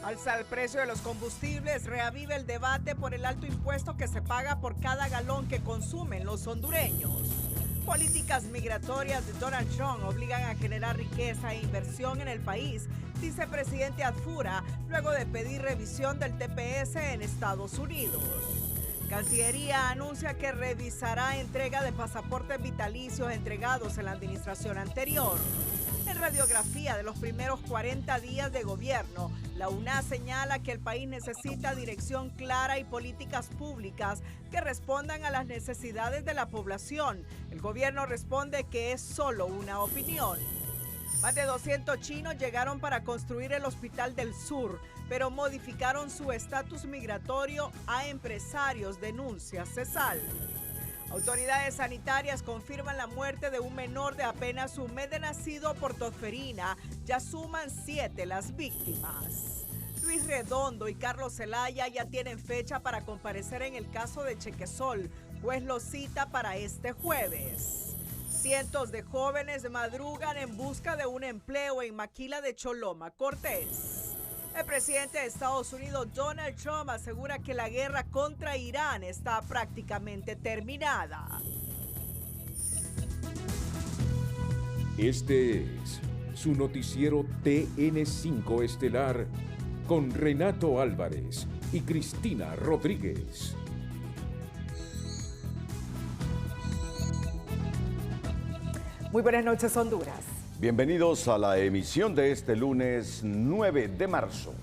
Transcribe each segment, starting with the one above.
Alza el precio de los combustibles, reaviva el debate por el alto impuesto que se paga por cada galón que consumen los hondureños. Políticas migratorias de Donald Trump obligan a generar riqueza e inversión en el país, dice presidente Adfura, luego de pedir revisión del TPS en Estados Unidos. Cancillería anuncia que revisará entrega de pasaportes vitalicios entregados en la administración anterior. En radiografía de los primeros 40 días de gobierno, la UNAS señala que el país necesita dirección clara y políticas públicas que respondan a las necesidades de la población. El gobierno responde que es solo una opinión. Más de 200 chinos llegaron para construir el Hospital del Sur, pero modificaron su estatus migratorio a empresarios, denuncia CESAL. Autoridades sanitarias confirman la muerte de un menor de apenas un mes de nacido por tosferina. Ya suman 7 las víctimas. Luis Redondo y Carlos Zelaya ya tienen fecha para comparecer en el caso de Chequesol. Juez los cita para este jueves. Cientos de jóvenes madrugan en busca de un empleo en Maquila de Choloma, Cortés. El presidente de Estados Unidos, Donald Trump, asegura que la guerra contra Irán está prácticamente terminada. Este es su noticiero TN5 Estelar con Renato Álvarez y Cristina Rodríguez. Muy buenas noches, Honduras. Bienvenidos a la emisión de este lunes 9 de marzo.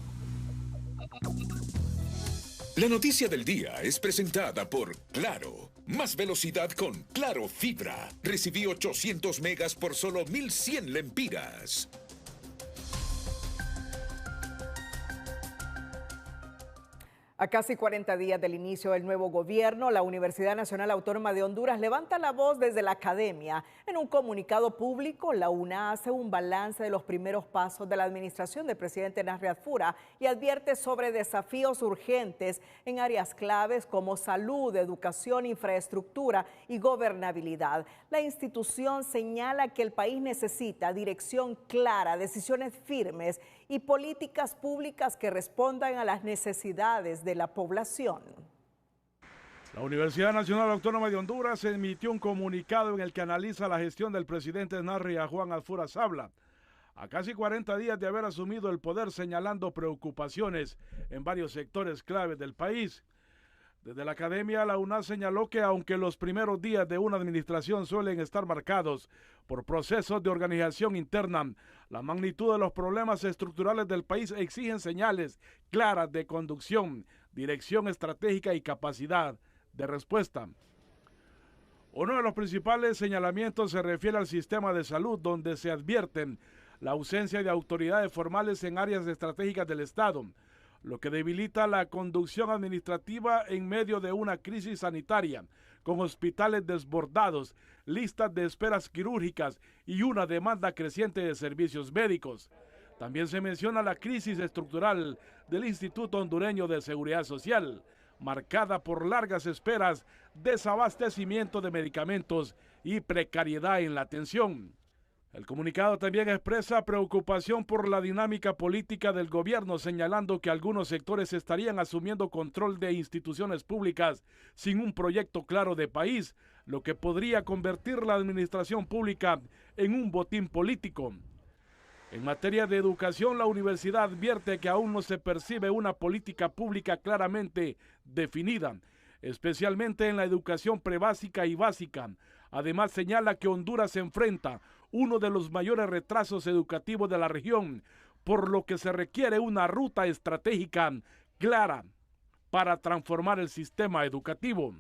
La noticia del día es presentada por Claro. Más velocidad con Claro Fibra. Recibí 800 megas por solo 1,100 lempiras. A casi 40 días del inicio del nuevo gobierno, la Universidad Nacional Autónoma de Honduras levanta la voz desde la academia. En un comunicado público, la UNA hace un balance de los primeros pasos de la administración del presidente Nasri Adfura y advierte sobre desafíos urgentes en áreas claves como salud, educación, infraestructura y gobernabilidad. La institución señala que el país necesita dirección clara, decisiones firmes y políticas públicas que respondan a las necesidades de la población. La Universidad Nacional Autónoma de Honduras emitió un comunicado en el que analiza la gestión del presidente Nasri Juan Adfura Sabla, a casi 40 días de haber asumido el poder, señalando preocupaciones en varios sectores claves del país. Desde la academia, la UNA señaló que aunque los primeros días de una administración suelen estar marcados por procesos de organización interna, la magnitud de los problemas estructurales del país exigen señales claras de conducción, dirección estratégica y capacidad de respuesta. Uno de los principales señalamientos se refiere al sistema de salud, donde se advierten la ausencia de autoridades formales en áreas estratégicas del Estado, lo que debilita la conducción administrativa en medio de una crisis sanitaria, con hospitales desbordados, listas de esperas quirúrgicas y una demanda creciente de servicios médicos. También se menciona la crisis estructural del Instituto Hondureño de Seguridad Social, marcada por largas esperas, desabastecimiento de medicamentos y precariedad en la atención. El comunicado también expresa preocupación por la dinámica política del gobierno, señalando que algunos sectores estarían asumiendo control de instituciones públicas sin un proyecto claro de país, lo que podría convertir la administración pública en un botín político. En materia de educación, la universidad advierte que aún no se percibe una política pública claramente definida, especialmente en la educación prebásica y básica. Además, señala que Honduras se enfrenta uno de los mayores retrasos educativos de la región, por lo que se requiere una ruta estratégica clara para transformar el sistema educativo.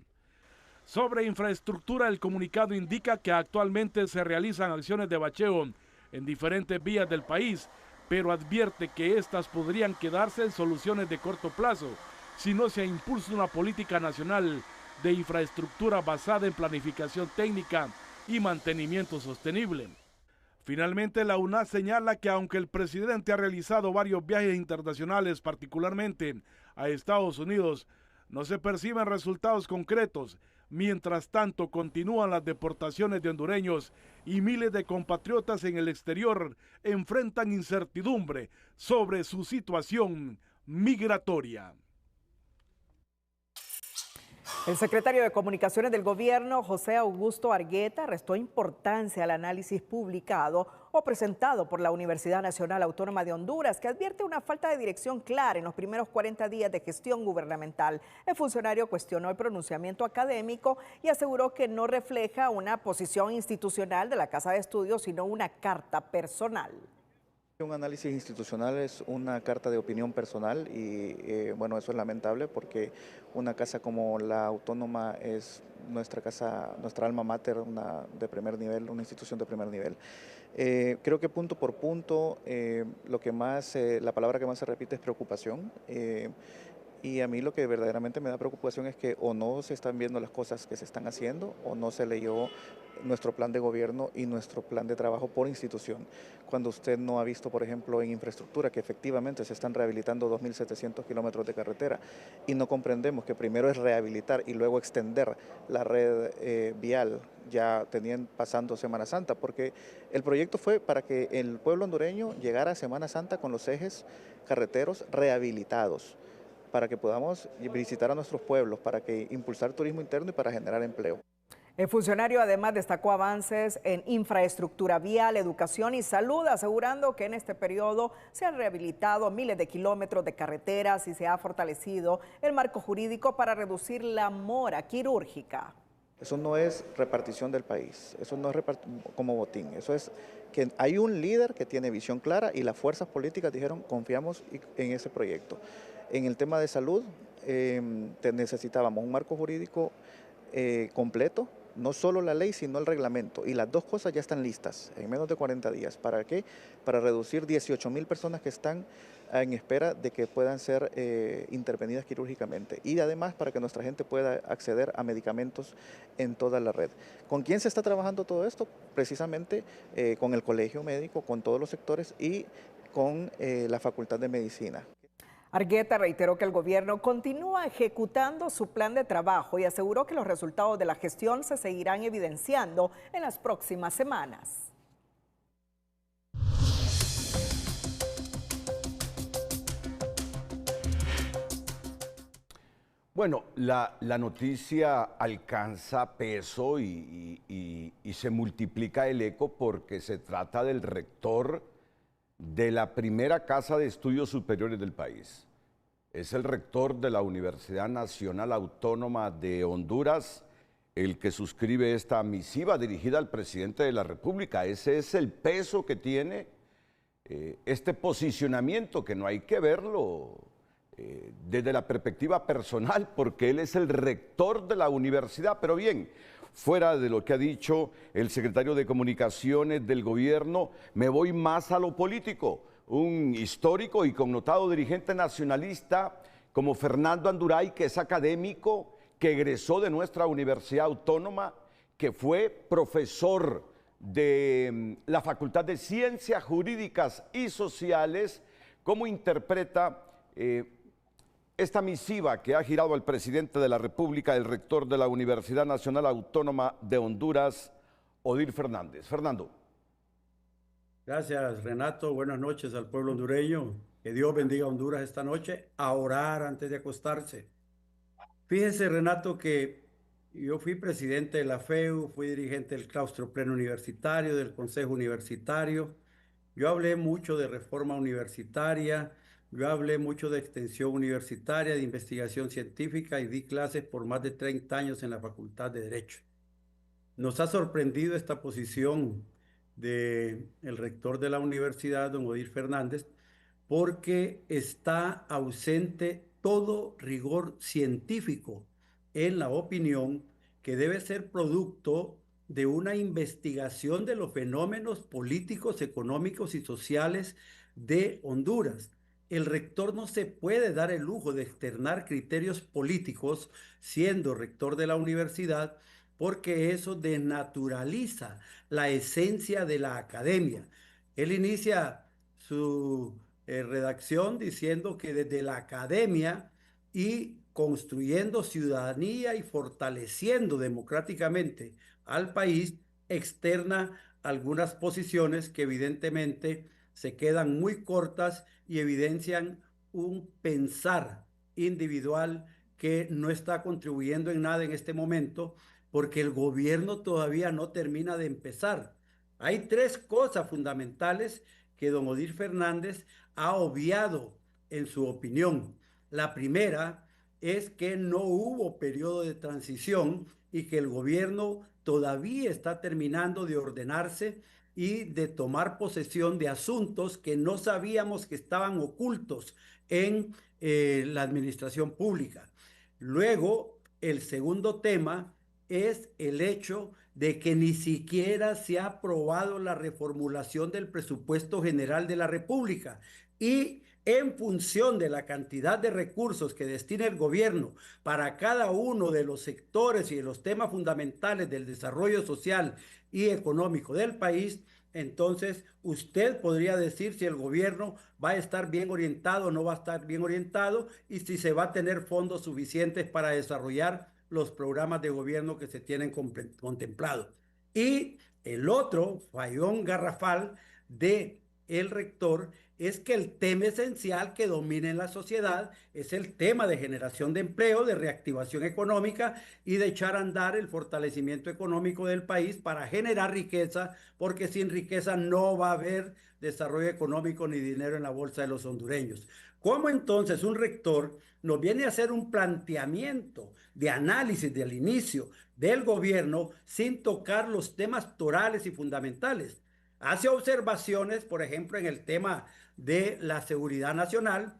Sobre infraestructura, el comunicado indica que actualmente se realizan acciones de bacheo en diferentes vías del país, pero advierte que estas podrían quedarse en soluciones de corto plazo si no se impulsa una política nacional de infraestructura basada en planificación técnica y mantenimiento sostenible. Finalmente, la UNA señala que aunque el presidente ha realizado varios viajes internacionales, particularmente a Estados Unidos, no se perciben resultados concretos. Mientras tanto, continúan las deportaciones de hondureños y miles de compatriotas en el exterior enfrentan incertidumbre sobre su situación migratoria. El secretario de Comunicaciones del Gobierno, José Augusto Argueta, restó importancia al análisis publicado o presentado por la Universidad Nacional Autónoma de Honduras, que advierte una falta de dirección clara en los primeros 40 días de gestión gubernamental. El funcionario cuestionó el pronunciamiento académico y aseguró que no refleja una posición institucional de la Casa de Estudios, sino una carta personal. Un análisis institucional es una carta de opinión personal y bueno, eso es lamentable porque una casa como la Autónoma es nuestra casa, nuestra alma mater, una de primer nivel, una institución de primer nivel. Creo que punto por punto, la palabra que más se repite es preocupación. Y a mí lo que verdaderamente me da preocupación es que o no se están viendo las cosas que se están haciendo o no se leyó nuestro plan de gobierno y nuestro plan de trabajo por institución. Cuando usted no ha visto, por ejemplo, en infraestructura que efectivamente se están rehabilitando 2.700 kilómetros de carretera y no comprendemos que primero es rehabilitar y luego extender la red vial ya pasando Semana Santa, porque el proyecto fue para que el pueblo hondureño llegara a Semana Santa con los ejes carreteros rehabilitados, para que podamos visitar a nuestros pueblos, para que impulsar turismo interno y para generar empleo. El funcionario además destacó avances en infraestructura vial, educación y salud, asegurando que en este periodo se han rehabilitado miles de kilómetros de carreteras y se ha fortalecido el marco jurídico para reducir la mora quirúrgica. Eso no es repartición del país, eso no es como botín, eso es que hay un líder que tiene visión clara y las fuerzas políticas dijeron confiamos en ese proyecto. En el tema de salud necesitábamos un marco jurídico completo, no solo la ley, sino el reglamento. Y las dos cosas ya están listas en menos de 40 días. ¿Para qué? Para reducir 18,000 personas que están en espera de que puedan ser intervenidas quirúrgicamente. Y además para que nuestra gente pueda acceder a medicamentos en toda la red. ¿Con quién se está trabajando todo esto? Precisamente con el Colegio Médico, con todos los sectores y con la Facultad de Medicina. Argueta reiteró que el gobierno continúa ejecutando su plan de trabajo y aseguró que los resultados de la gestión se seguirán evidenciando en las próximas semanas. Bueno, la noticia alcanza peso y se multiplica el eco porque se trata del rector de la primera casa de estudios superiores del país. Es el rector de la Universidad Nacional Autónoma de Honduras, el que suscribe esta misiva dirigida al presidente de la República. Ese es el peso que tiene este posicionamiento, que no hay que verlo desde la perspectiva personal, porque él es el rector de la universidad. Pero bien, fuera de lo que ha dicho el secretario de Comunicaciones del gobierno, me voy más a lo político. Un histórico y connotado dirigente nacionalista como Fernando Anduray, que es académico, que egresó de nuestra Universidad Autónoma, que fue profesor de la Facultad de Ciencias Jurídicas y Sociales, ¿cómo interpreta esta misiva que ha girado al presidente de la República, el rector de la Universidad Nacional Autónoma de Honduras, Odir Fernández? Fernando. Gracias, Renato. Buenas noches al pueblo hondureño. Que Dios bendiga a Honduras esta noche. A orar antes de acostarse. Fíjese, Renato, que yo fui presidente de la FEU, fui dirigente del claustro pleno universitario, del consejo universitario. Yo hablé mucho de reforma universitaria, yo hablé mucho de extensión universitaria, de investigación científica y di clases por más de 30 años en la Facultad de Derecho. Nos ha sorprendido esta posición del rector de la universidad, don Odir Fernández, porque está ausente todo rigor científico en la opinión que debe ser producto de una investigación de los fenómenos políticos, económicos y sociales de Honduras. El rector no se puede dar el lujo de externar criterios políticos siendo rector de la universidad, porque eso desnaturaliza la esencia de la academia. Él inicia su redacción diciendo que desde la academia y construyendo ciudadanía y fortaleciendo democráticamente al país, externa algunas posiciones que evidentemente se quedan muy cortas y evidencian un pensar individual que no está contribuyendo en nada en este momento, porque el gobierno todavía no termina de empezar. Hay tres cosas fundamentales que don Odir Fernández ha obviado en su opinión. La primera es que no hubo periodo de transición y que el gobierno todavía está terminando de ordenarse y de tomar posesión de asuntos que no sabíamos que estaban ocultos en la administración pública. Luego, el segundo tema es el hecho de que ni siquiera se ha aprobado la reformulación del presupuesto general de la República y en función de la cantidad de recursos que destina el gobierno para cada uno de los sectores y de los temas fundamentales del desarrollo social y económico del país, entonces usted podría decir si el gobierno va a estar bien orientado o no va a estar bien orientado y si se va a tener fondos suficientes para desarrollar los programas de gobierno que se tienen contemplados. Y el otro fallón garrafal de el rector es que el tema esencial que domina en la sociedad es el tema de generación de empleo, de reactivación económica y de echar a andar el fortalecimiento económico del país para generar riqueza, porque sin riqueza no va a haber desarrollo económico ni dinero en la bolsa de los hondureños. ¿Cómo entonces un rector nos viene a hacer un planteamiento de análisis del inicio del gobierno sin tocar los temas torales y fundamentales? Hace observaciones, por ejemplo, en el tema de la seguridad nacional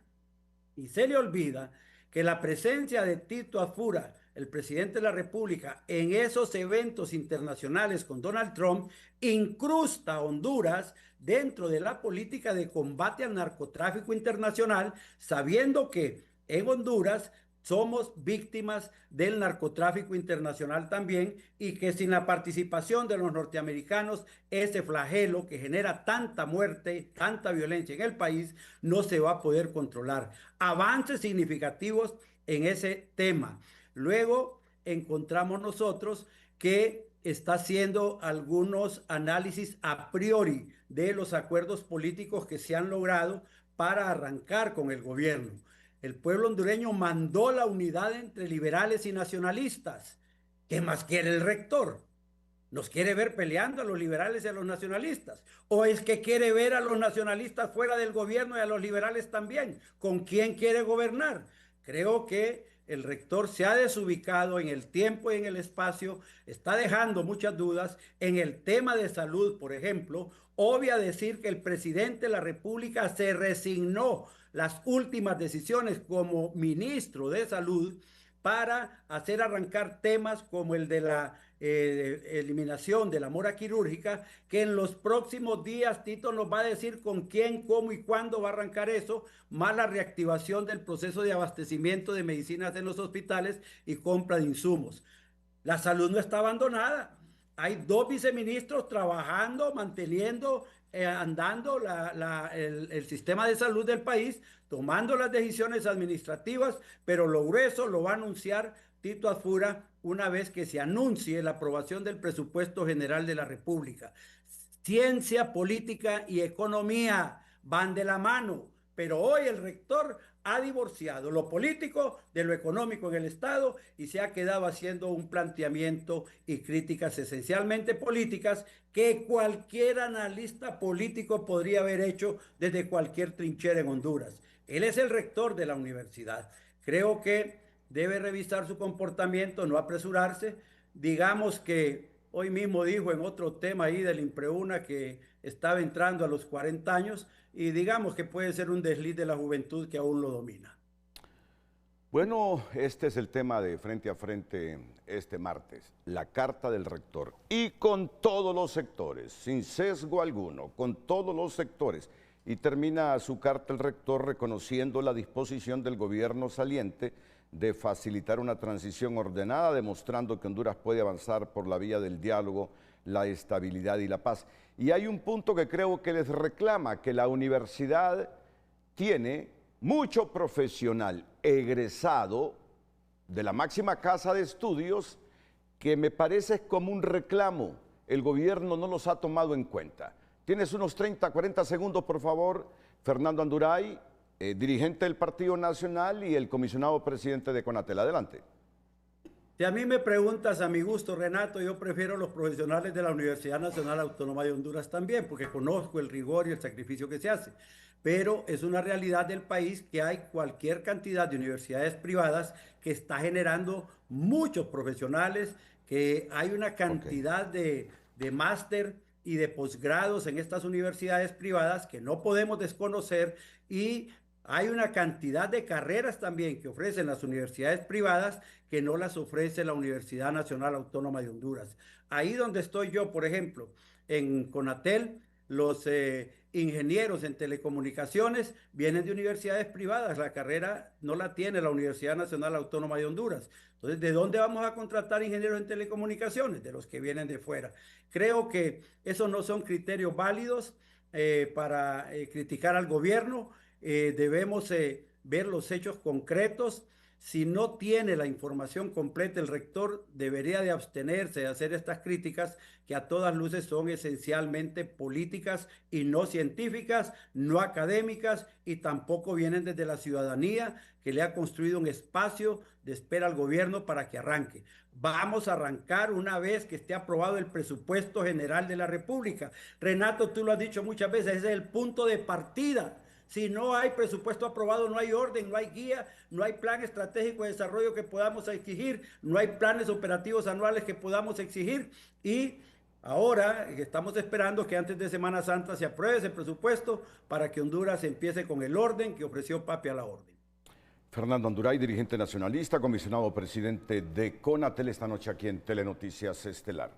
y se le olvida que la presencia de Tito Afura, el presidente de la República, en esos eventos internacionales con Donald Trump, incrusta a Honduras dentro de la política de combate al narcotráfico internacional, sabiendo que en Honduras somos víctimas del narcotráfico internacional también y que sin la participación de los norteamericanos, ese flagelo que genera tanta muerte, tanta violencia en el país, no se va a poder controlar. Avances significativos en ese tema. Luego encontramos nosotros que está haciendo algunos análisis a priori de los acuerdos políticos que se han logrado para arrancar con el gobierno. El pueblo hondureño mandó la unidad entre liberales y nacionalistas. ¿Qué más quiere el rector? ¿Nos quiere ver peleando a los liberales y a los nacionalistas? ¿O es que quiere ver a los nacionalistas fuera del gobierno y a los liberales también? ¿Con quién quiere gobernar? Creo que el rector se ha desubicado en el tiempo y en el espacio, está dejando muchas dudas. En el tema de salud, por ejemplo, obvia decir que el presidente de la República se resignó las últimas decisiones como ministro de salud para hacer arrancar temas como el de la eliminación de la mora quirúrgica, que en los próximos días Tito nos va a decir con quién, cómo y cuándo va a arrancar eso, más la reactivación del proceso de abastecimiento de medicinas en los hospitales y compra de insumos. La salud no está abandonada. Hay dos viceministros trabajando, manteniendo, andando el sistema de salud del país, tomando las decisiones administrativas, pero lo grueso lo va a anunciar Tito Afura una vez que se anuncie la aprobación del presupuesto general de la República. Ciencia, política y economía van de la mano, pero hoy el rector ha divorciado lo político de lo económico en el Estado y se ha quedado haciendo un planteamiento y críticas esencialmente políticas que cualquier analista político podría haber hecho desde cualquier trinchera en Honduras. Él es el rector de la universidad. Creo que debe revisar su comportamiento, no apresurarse. Digamos que hoy mismo dijo en otro tema ahí del INPREUNA que estaba entrando a los 40 años y digamos que puede ser un desliz de la juventud que aún lo domina. Bueno, este es el tema de Frente a Frente este martes, la carta del rector. Y con todos los sectores, sin sesgo alguno, con todos los sectores. Y termina su carta el rector reconociendo la disposición del gobierno saliente de facilitar una transición ordenada, demostrando que Honduras puede avanzar por la vía del diálogo, la estabilidad y la paz. Y hay un punto que creo que les reclama, que la universidad tiene mucho profesional egresado de la máxima casa de estudios que me parece como un reclamo. El gobierno no los ha tomado en cuenta. Tienes unos 30, 40 segundos, por favor, Fernando Anduray. dirigente del Partido Nacional y el comisionado presidente de CONATEL. Adelante. Si a mí me preguntas a mi gusto, Renato, yo prefiero los profesionales de la Universidad Nacional Autónoma de Honduras también, porque conozco el rigor y el sacrificio que se hace. Pero es una realidad del país que hay cualquier cantidad de universidades privadas que está generando muchos profesionales, que hay una cantidad de máster y de posgrados en estas universidades privadas que no podemos desconocer, y hay una cantidad de carreras también que ofrecen las universidades privadas que no las ofrece la Universidad Nacional Autónoma de Honduras. Ahí donde estoy yo, por ejemplo, en CONATEL, los ingenieros en telecomunicaciones vienen de universidades privadas. La carrera no la tiene la Universidad Nacional Autónoma de Honduras. Entonces, ¿de dónde vamos a contratar ingenieros en telecomunicaciones? De los que vienen de fuera. Creo que esos no son criterios válidos para criticar al gobierno. Debemos ver los hechos concretos. Si no tiene la información completa, el rector debería de abstenerse de hacer estas críticas que a todas luces son esencialmente políticas y no científicas, no académicas, y tampoco vienen desde la ciudadanía que le ha construido un espacio de espera al gobierno para que arranque. Vamos a arrancar una vez que esté aprobado el presupuesto general de la República. Renato, tú lo has dicho muchas veces, ese es el punto de partida. Si no hay presupuesto aprobado, no hay orden, no hay guía, no hay plan estratégico de desarrollo que podamos exigir, no hay planes operativos anuales que podamos exigir. Y ahora estamos esperando que antes de Semana Santa se apruebe ese presupuesto para que Honduras empiece con el orden que ofreció Papi a la orden. Fernando Anduray, dirigente nacionalista, comisionado presidente de CONATEL, esta noche aquí en Telenoticias Estelar.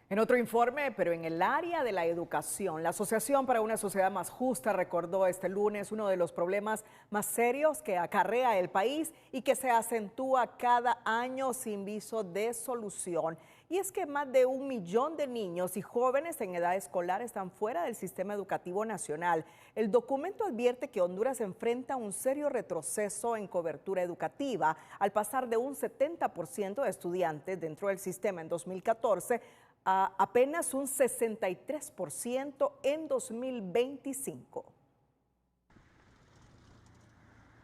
En otro informe, pero en el área de la educación, la Asociación para una Sociedad Más Justa recordó este lunes uno de los problemas más serios que acarrea el país y que se acentúa cada año sin viso de solución. Y es que más de 1 millón de niños y jóvenes en edad escolar están fuera del sistema educativo nacional. El documento advierte que Honduras enfrenta un serio retroceso en cobertura educativa al pasar de un 70% de estudiantes dentro del sistema en 2014 a apenas un 63% en 2025.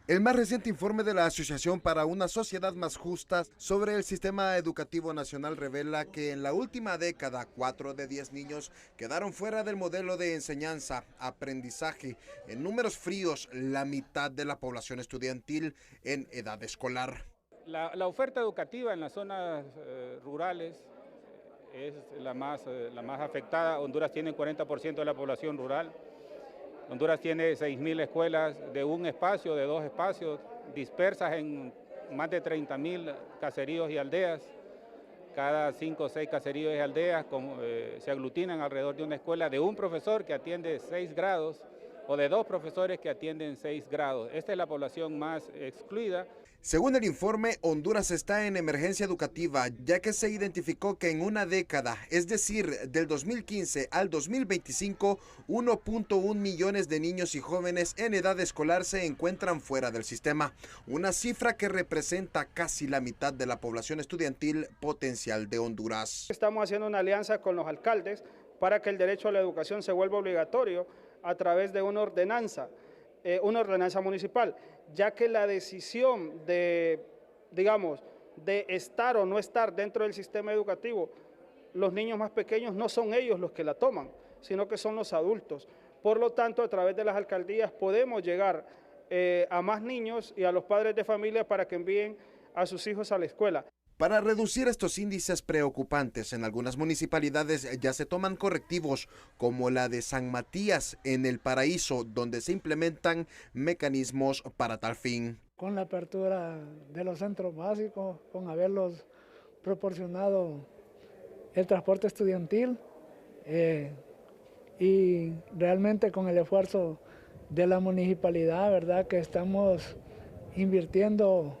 El más reciente informe de la Asociación para una Sociedad Más Justa sobre el sistema educativo nacional revela que en la última década 4 de 10 niños quedaron fuera del modelo de enseñanza-aprendizaje. En números fríos, la mitad de la población estudiantil en edad escolar. La oferta educativa en las zonas rurales es la más afectada. Honduras tiene 40% de la población rural. Honduras tiene 6.000 escuelas de un espacio, de 2 espacios, dispersas en más de 30.000 caseríos y aldeas. Cada 5 o 6 caseríos y aldeas se aglutinan alrededor de una escuela de un profesor que atiende 6 grados o de 2 profesores que atienden 6 grados. Esta es la población más excluida. Según el informe, Honduras está en emergencia educativa, ya que se identificó que en una década, es decir, del 2015 al 2025, 1.1 millones de niños y jóvenes en edad escolar se encuentran fuera del sistema, una cifra que representa casi la mitad de la población estudiantil potencial de Honduras. Estamos haciendo una alianza con los alcaldes para que el derecho a la educación se vuelva obligatorio a través de una ordenanza municipal, ya que la decisión de estar o no estar dentro del sistema educativo, los niños más pequeños no son ellos los que la toman, sino que son los adultos. Por lo tanto, a través de las alcaldías podemos llegar a más niños y a los padres de familia para que envíen a sus hijos a la escuela. Para reducir estos índices preocupantes, en algunas municipalidades ya se toman correctivos, como la de San Matías en El Paraíso, donde se implementan mecanismos para tal fin. Con la apertura de los centros básicos, con haberlos proporcionado el transporte estudiantil y realmente con el esfuerzo de la municipalidad, ¿verdad? Que estamos invirtiendo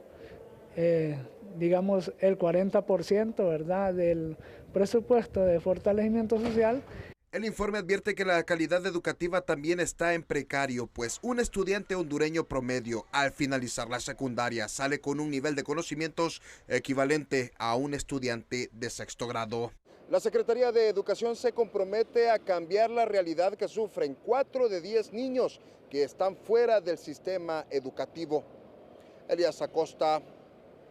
digamos el 40%, ¿verdad?, del presupuesto de fortalecimiento social. El informe advierte que la calidad educativa también está en precario, pues un estudiante hondureño promedio al finalizar la secundaria sale con un nivel de conocimientos equivalente a un estudiante de 6º grado. La Secretaría de Educación se compromete a cambiar la realidad que sufren 4 de 10 niños que están fuera del sistema educativo. Elías Acosta,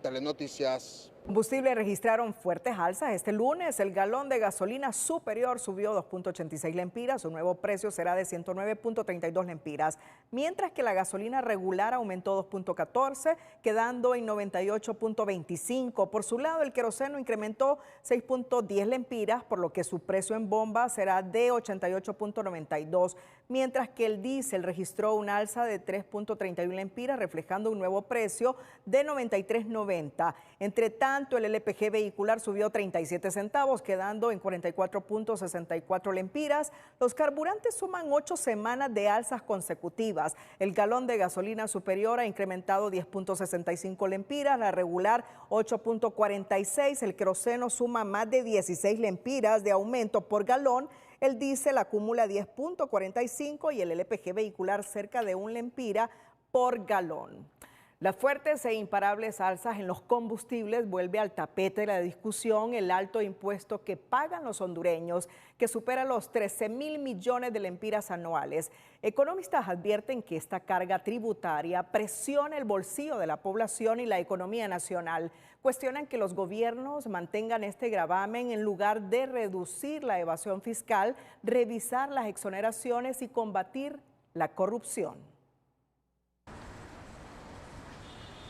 Telenoticias. Combustibles registraron fuertes alzas este lunes. El galón de gasolina superior subió 2.86 lempiras. Su nuevo precio será de 109.32 lempiras, mientras que la gasolina regular aumentó 2.14, quedando en 98.25. Por su lado, el queroseno incrementó 6.10 lempiras, por lo que su precio en bomba será de 88.92, mientras que el diésel registró un alza de 3.31 lempiras, reflejando un nuevo precio de 93.90. Entre tanto, el LPG vehicular subió 37 centavos, quedando en 44.64 lempiras. Los carburantes suman 8 semanas de alzas consecutivas. El galón de gasolina superior ha incrementado 10.65 lempiras, la regular 8.46. El queroseno suma más de 16 lempiras de aumento por galón. El diésel acumula 10.45 y el LPG vehicular cerca de 1 lempira por galón. Las fuertes e imparables alzas en los combustibles vuelve al tapete de la discusión el alto impuesto que pagan los hondureños, que supera los 13.000 millones de lempiras anuales. Economistas advierten que esta carga tributaria presiona el bolsillo de la población y la economía nacional. Cuestionan que los gobiernos mantengan este gravamen en lugar de reducir la evasión fiscal, revisar las exoneraciones y combatir la corrupción.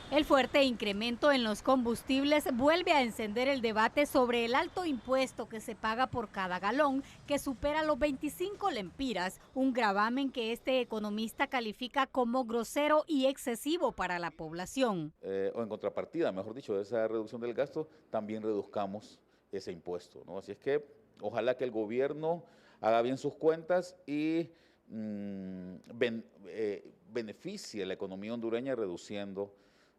El fuerte incremento en los combustibles vuelve a encender el debate sobre el alto impuesto que se paga por cada galón, que supera los 25 lempiras, un gravamen que este economista califica como grosero y excesivo para la población. O en contrapartida, mejor dicho, de esa reducción del gasto, también reduzcamos ese impuesto, ¿no? Así es que ojalá que el gobierno haga bien sus cuentas y beneficie a la economía hondureña reduciendo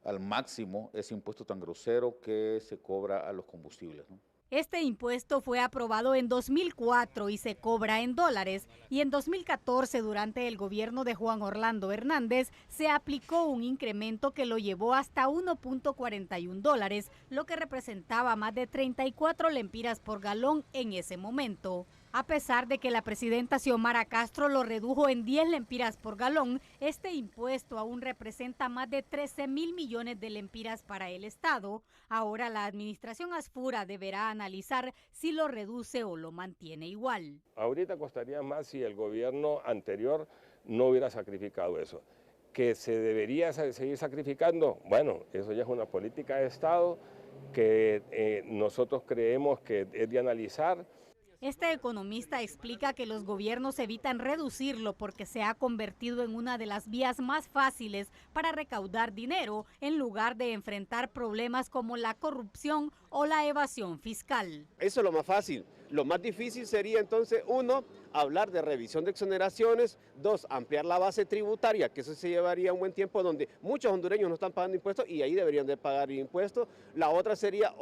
al máximo ese impuesto tan grosero que se cobra a los combustibles, ¿no? Este impuesto fue aprobado en 2004 y se cobra en dólares, y en 2014, durante el gobierno de Juan Orlando Hernández, se aplicó un incremento que lo llevó hasta 1.41 dólares, lo que representaba más de 34 lempiras por galón en ese momento. A pesar de que la presidenta Xiomara Castro lo redujo en 10 lempiras por galón, este impuesto aún representa más de 13.000 millones de lempiras para el Estado. Ahora la administración Asfura deberá analizar si lo reduce o lo mantiene igual. Ahorita costaría más si el gobierno anterior no hubiera sacrificado eso. ¿Que se debería seguir sacrificando? Bueno, eso ya es una política de Estado que nosotros creemos que es de analizar. Este economista explica que los gobiernos evitan reducirlo porque se ha convertido en una de las vías más fáciles para recaudar dinero en lugar de enfrentar problemas como la corrupción o la evasión fiscal. Eso es lo más fácil. Lo más difícil sería entonces, 1, hablar de revisión de exoneraciones, 2, ampliar la base tributaria, que eso se llevaría un buen tiempo donde muchos hondureños no están pagando impuestos y ahí deberían de pagar impuestos. La otra sería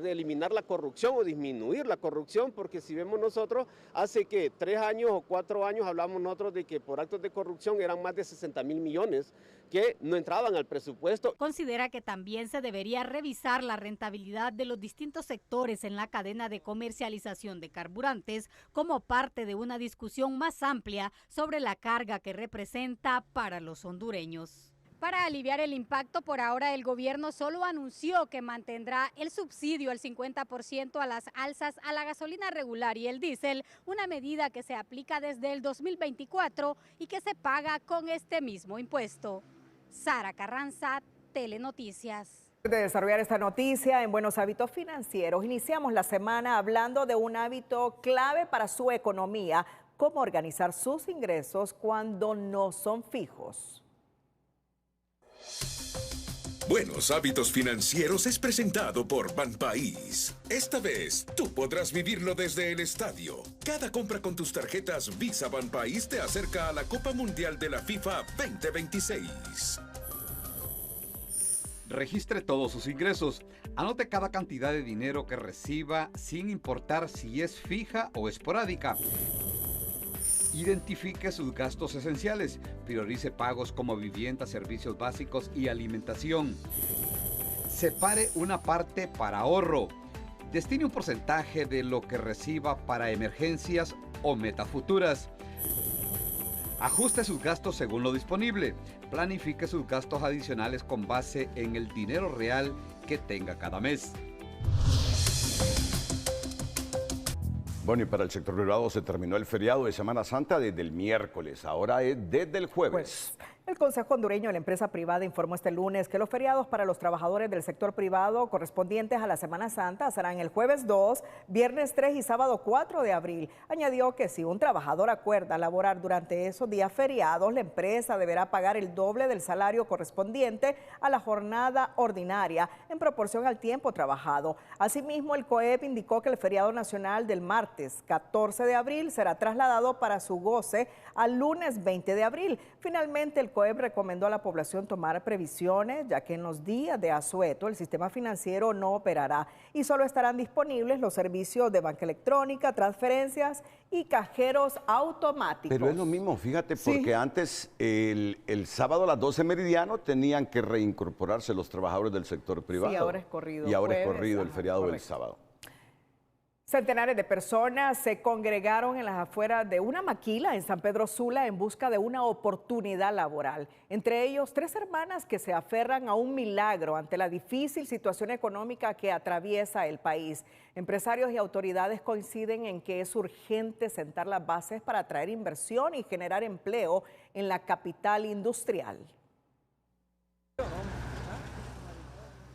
eliminar la corrupción o disminuir la corrupción, porque si vemos nosotros, hace que 3 años o 4 años hablamos nosotros de que por actos de corrupción eran más de 60.000 millones que no entraban al presupuesto. Considera que también se debería revisar la rentabilidad de los distintos sectores en la cadena de comercialización de carburantes como parte de una discusión más amplia sobre la carga que representa para los hondureños. Para aliviar el impacto, por ahora el gobierno solo anunció que mantendrá el subsidio al 50% a las alzas a la gasolina regular y el diésel, una medida que se aplica desde el 2024 y que se paga con este mismo impuesto. Sara Carranza, Telenoticias. De desarrollar esta noticia en Buenos Hábitos Financieros, iniciamos la semana hablando de un hábito clave para su economía, cómo organizar sus ingresos cuando no son fijos. Buenos Hábitos Financieros es presentado por Banpaís. Esta vez, tú podrás vivirlo desde el estadio. Cada compra con tus tarjetas Visa Banpaís te acerca a la Copa Mundial de la FIFA 2026. Registre todos sus ingresos. Anote cada cantidad de dinero que reciba sin importar si es fija o esporádica. Identifique sus gastos esenciales. Priorice pagos como vivienda, servicios básicos y alimentación. Separe una parte para ahorro. Destine un porcentaje de lo que reciba para emergencias o metas futuras. Ajuste sus gastos según lo disponible. Planifique sus gastos adicionales con base en el dinero real que tenga cada mes. Bueno, y para el sector privado se terminó el feriado de Semana Santa desde el miércoles, ahora es desde el jueves. El Consejo Hondureño de la Empresa Privada informó este lunes que los feriados para los trabajadores del sector privado correspondientes a la Semana Santa serán el jueves 2, viernes 3 y sábado 4 de abril. Añadió que si un trabajador acuerda laborar durante esos días feriados, la empresa deberá pagar el doble del salario correspondiente a la jornada ordinaria en proporción al tiempo trabajado. Asimismo, el COEP indicó que el feriado nacional del martes 14 de abril será trasladado para su goce al lunes 20 de abril. Finalmente, el COEP recomendó a la población tomar previsiones, ya que en los días de asueto el sistema financiero no operará y solo estarán disponibles los servicios de banca electrónica, transferencias y cajeros automáticos. Pero es lo mismo, fíjate, porque antes el sábado a las 12 meridiano tenían que reincorporarse los trabajadores del sector privado. Sí, ahora es corrido. Y ahora es jueves, corrido el feriado correcto. del sábado. Centenares de personas se congregaron en las afueras de una maquila en San Pedro Sula en busca de una oportunidad laboral. Entre ellos, 3 hermanas que se aferran a un milagro ante la difícil situación económica que atraviesa el país. Empresarios y autoridades coinciden en que es urgente sentar las bases para atraer inversión y generar empleo en la capital industrial.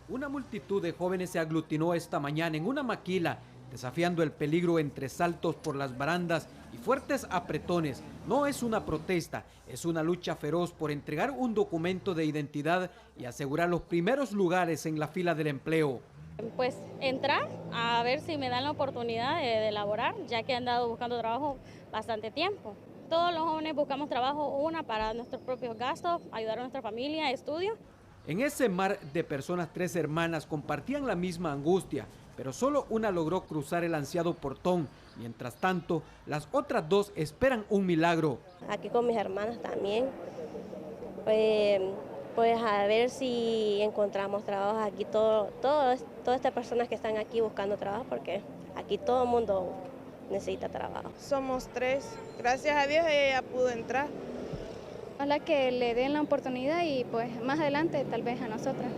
Una multitud de jóvenes se aglutinó esta mañana en una maquila, desafiando el peligro entre saltos por las barandas y fuertes apretones. No es una protesta, es una lucha feroz por entregar un documento de identidad y asegurar los primeros lugares en la fila del empleo. Pues entrar a ver si me dan la oportunidad de laborar, ya que he andado buscando trabajo bastante tiempo. Todos los jóvenes buscamos trabajo, para nuestros propios gastos, ayudar a nuestra familia, estudio. En ese mar de personas, 3 hermanas compartían la misma angustia, pero solo una logró cruzar el ansiado portón. Mientras tanto, las otras 2 esperan un milagro. Aquí con mis hermanas también, pues a ver si encontramos trabajo aquí, todas estas personas que están aquí buscando trabajo, porque aquí todo el mundo necesita trabajo. Somos 3, gracias a Dios ella pudo entrar. Ojalá que le den la oportunidad y pues más adelante tal vez a nosotras.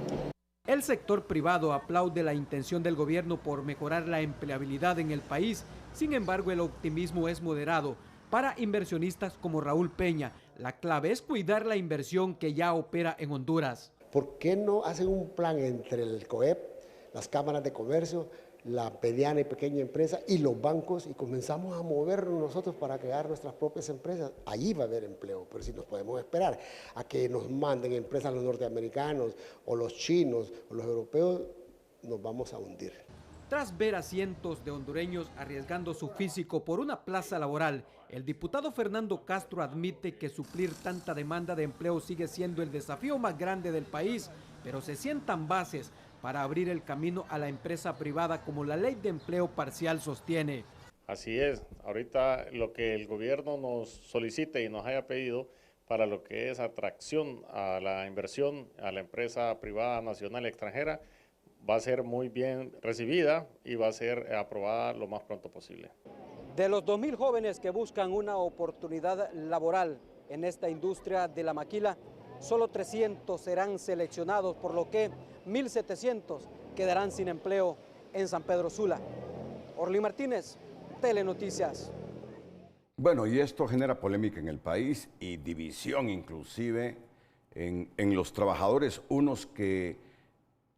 El sector privado aplaude la intención del gobierno por mejorar la empleabilidad en el país. Sin embargo, el optimismo es moderado. Para inversionistas como Raúl Peña, la clave es cuidar la inversión que ya opera en Honduras. ¿Por qué no hacen un plan entre el COEP, las cámaras de comercio, la mediana y pequeña empresa y los bancos y comenzamos a movernos nosotros para crear nuestras propias empresas? Allí va a haber empleo, pero si nos podemos esperar a que nos manden empresas los norteamericanos o los chinos o los europeos, nos vamos a hundir. Tras ver a cientos de hondureños arriesgando su físico por una plaza laboral, el diputado Fernando Castro admite que suplir tanta demanda de empleo sigue siendo el desafío más grande del país, pero se sientan bases para abrir el camino a la empresa privada como la ley de empleo parcial sostiene. Así es, ahorita lo que el gobierno nos solicite y nos haya pedido para lo que es atracción a la inversión a la empresa privada nacional y extranjera va a ser muy bien recibida y va a ser aprobada lo más pronto posible. De los 2.000 jóvenes que buscan una oportunidad laboral en esta industria de la maquila, solo 300 serán seleccionados, por lo que 1.700 quedarán sin empleo en San Pedro Sula. Orly Martínez, Telenoticias. Bueno, y esto genera polémica en el país y división inclusive en los trabajadores, unos que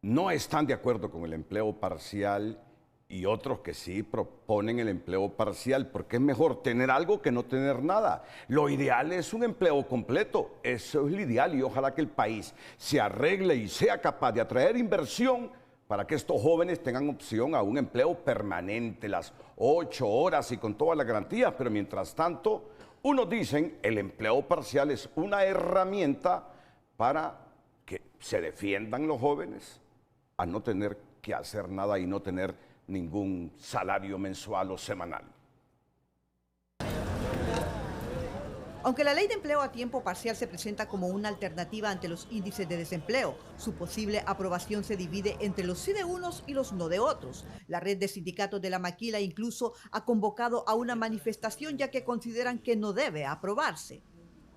no están de acuerdo con el empleo parcial y otros que sí proponen el empleo parcial, porque es mejor tener algo que no tener nada. Lo ideal es un empleo completo, eso es lo ideal, y ojalá que el país se arregle y sea capaz de atraer inversión para que estos jóvenes tengan opción a un empleo permanente, las 8 horas y con todas las garantías, pero mientras tanto, unos dicen el empleo parcial es una herramienta para que se defiendan los jóvenes a no tener que hacer nada y no tener ningún salario mensual o semanal. Aunque la ley de empleo a tiempo parcial se presenta como una alternativa ante los índices de desempleo, su posible aprobación se divide entre los sí de unos y los no de otros. La red de sindicatos de la maquila incluso ha convocado a una manifestación ya que consideran que no debe aprobarse.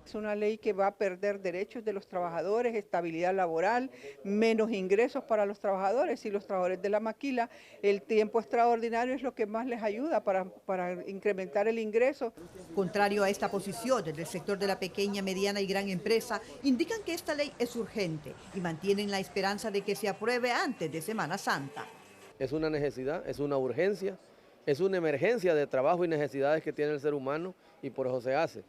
Es una ley que va a perder derechos de los trabajadores, estabilidad laboral, menos ingresos para los trabajadores y los trabajadores de la maquila. El tiempo extraordinario es lo que más les ayuda para incrementar el ingreso. Contrario a esta posición, desde el sector de la pequeña, mediana y gran empresa, indican que esta ley es urgente y mantienen la esperanza de que se apruebe antes de Semana Santa. Es una necesidad, es una urgencia, es una emergencia de trabajo y necesidades que tiene el ser humano y por eso se hace.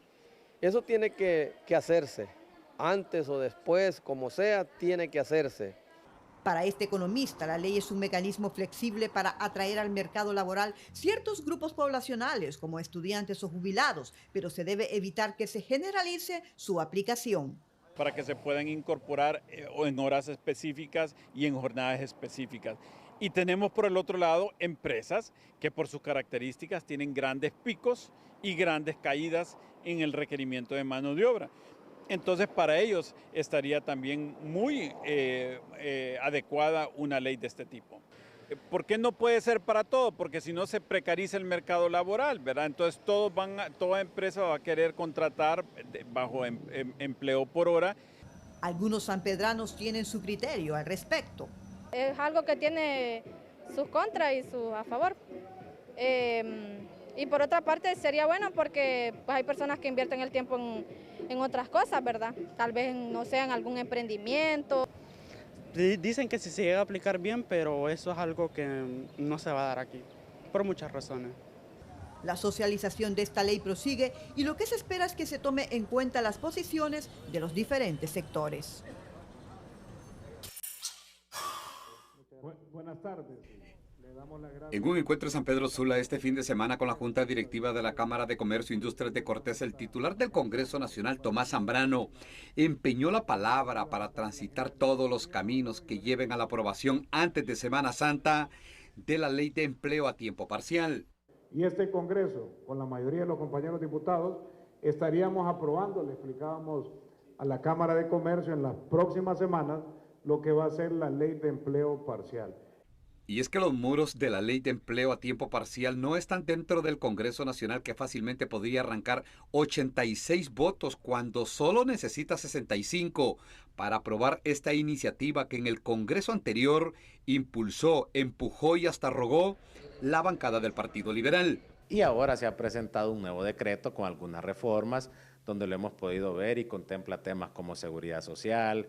Eso tiene que hacerse, antes o después, como sea, tiene que hacerse. Para este economista, la ley es un mecanismo flexible para atraer al mercado laboral ciertos grupos poblacionales, como estudiantes o jubilados, pero se debe evitar que se generalice su aplicación. Para que se puedan incorporar en horas específicas y en jornadas específicas. Y tenemos por el otro lado empresas que por sus características tienen grandes picos y grandes caídas en el requerimiento de mano de obra. Entonces para ellos estaría también muy adecuada una ley de este tipo. ¿Por qué no puede ser para todo? Porque si no se precariza el mercado laboral, ¿verdad? Entonces toda empresa va a querer contratar bajo empleo por hora. Algunos sanpedranos tienen su criterio al respecto. Es algo que tiene sus contras y sus a favor. Y por otra parte sería bueno porque pues, hay personas que invierten el tiempo en otras cosas, ¿verdad? Tal vez, no sé, en algún emprendimiento. Dicen que si se llega a aplicar bien, pero eso es algo que no se va a dar aquí, por muchas razones. La socialización de esta ley prosigue y lo que se espera es que se tome en cuenta las posiciones de los diferentes sectores. Buenas tardes. En un encuentro en San Pedro Sula este fin de semana con la Junta Directiva de la Cámara de Comercio e Industrias de Cortés, el titular del Congreso Nacional, Tomás Zambrano, empeñó la palabra para transitar todos los caminos que lleven a la aprobación antes de Semana Santa de la Ley de Empleo a Tiempo Parcial. Y este Congreso, con la mayoría de los compañeros diputados, estaríamos aprobando, le explicábamos a la Cámara de Comercio en las próximas semanas, lo que va a ser la Ley de Empleo Parcial. Y es que los muros de la Ley de Empleo a Tiempo Parcial no están dentro del Congreso Nacional, que fácilmente podría arrancar 86 votos cuando solo necesita 65 para aprobar esta iniciativa que en el Congreso anterior impulsó, empujó y hasta rogó la bancada del Partido Liberal. Y ahora se ha presentado un nuevo decreto con algunas reformas donde lo hemos podido ver y contempla temas como seguridad social,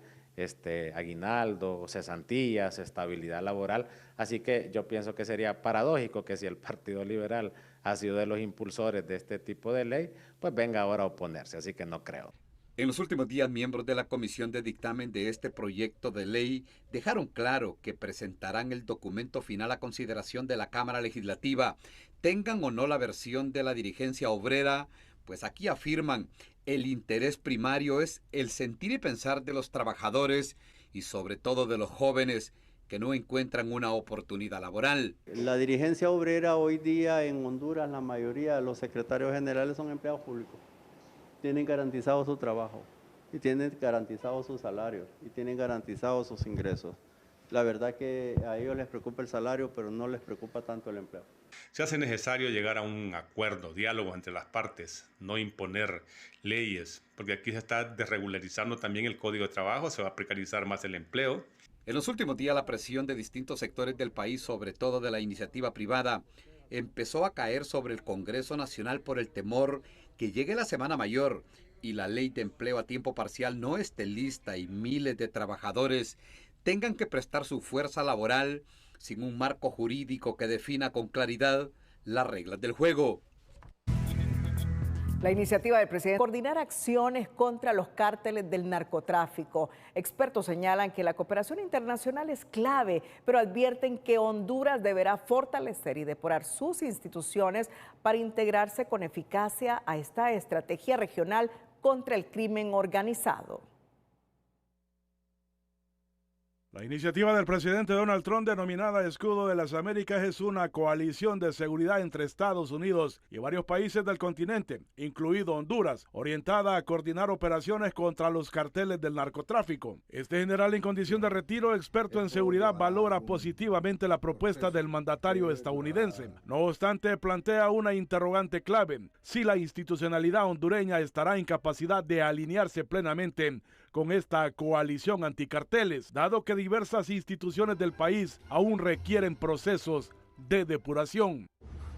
aguinaldo, cesantías, estabilidad laboral. Así que yo pienso que sería paradójico que si el Partido Liberal ha sido de los impulsores de este tipo de ley, pues venga ahora a oponerse, así que no creo. En los últimos días, miembros de la comisión de dictamen de este proyecto de ley dejaron claro que presentarán el documento final a consideración de la Cámara Legislativa, tengan o no la versión de la dirigencia obrera, pues aquí afirman el interés primario es el sentir y pensar de los trabajadores y sobre todo de los jóvenes que no encuentran una oportunidad laboral. La dirigencia obrera hoy día en Honduras, la mayoría de los secretarios generales son empleados públicos. Tienen garantizado su trabajo y tienen garantizado sus salarios y tienen garantizados sus ingresos. La verdad que a ellos les preocupa el salario, pero no les preocupa tanto el empleo. Se hace necesario llegar a un acuerdo, diálogo entre las partes, no imponer leyes, porque aquí se está desregularizando también el Código de Trabajo, se va a precarizar más el empleo. En los últimos días, la presión de distintos sectores del país, sobre todo de la iniciativa privada, empezó a caer sobre el Congreso Nacional por el temor que llegue la Semana Mayor y la Ley de Empleo a Tiempo Parcial no esté lista y miles de trabajadores tengan que prestar su fuerza laboral sin un marco jurídico que defina con claridad las reglas del juego. La iniciativa del presidente coordinar acciones contra los cárteles del narcotráfico. Expertos señalan que la cooperación internacional es clave, pero advierten que Honduras deberá fortalecer y depurar sus instituciones para integrarse con eficacia a esta estrategia regional contra el crimen organizado. La iniciativa del presidente Donald Trump, denominada Escudo de las Américas, es una coalición de seguridad entre Estados Unidos y varios países del continente, incluido Honduras, orientada a coordinar operaciones contra los carteles del narcotráfico. Este general en condición de retiro, experto en seguridad, valora positivamente la propuesta del mandatario estadounidense. No obstante, plantea una interrogante clave: si la institucionalidad hondureña estará en capacidad de alinearse plenamente con esta coalición anticarteles, dado que diversas instituciones del país aún requieren procesos de depuración.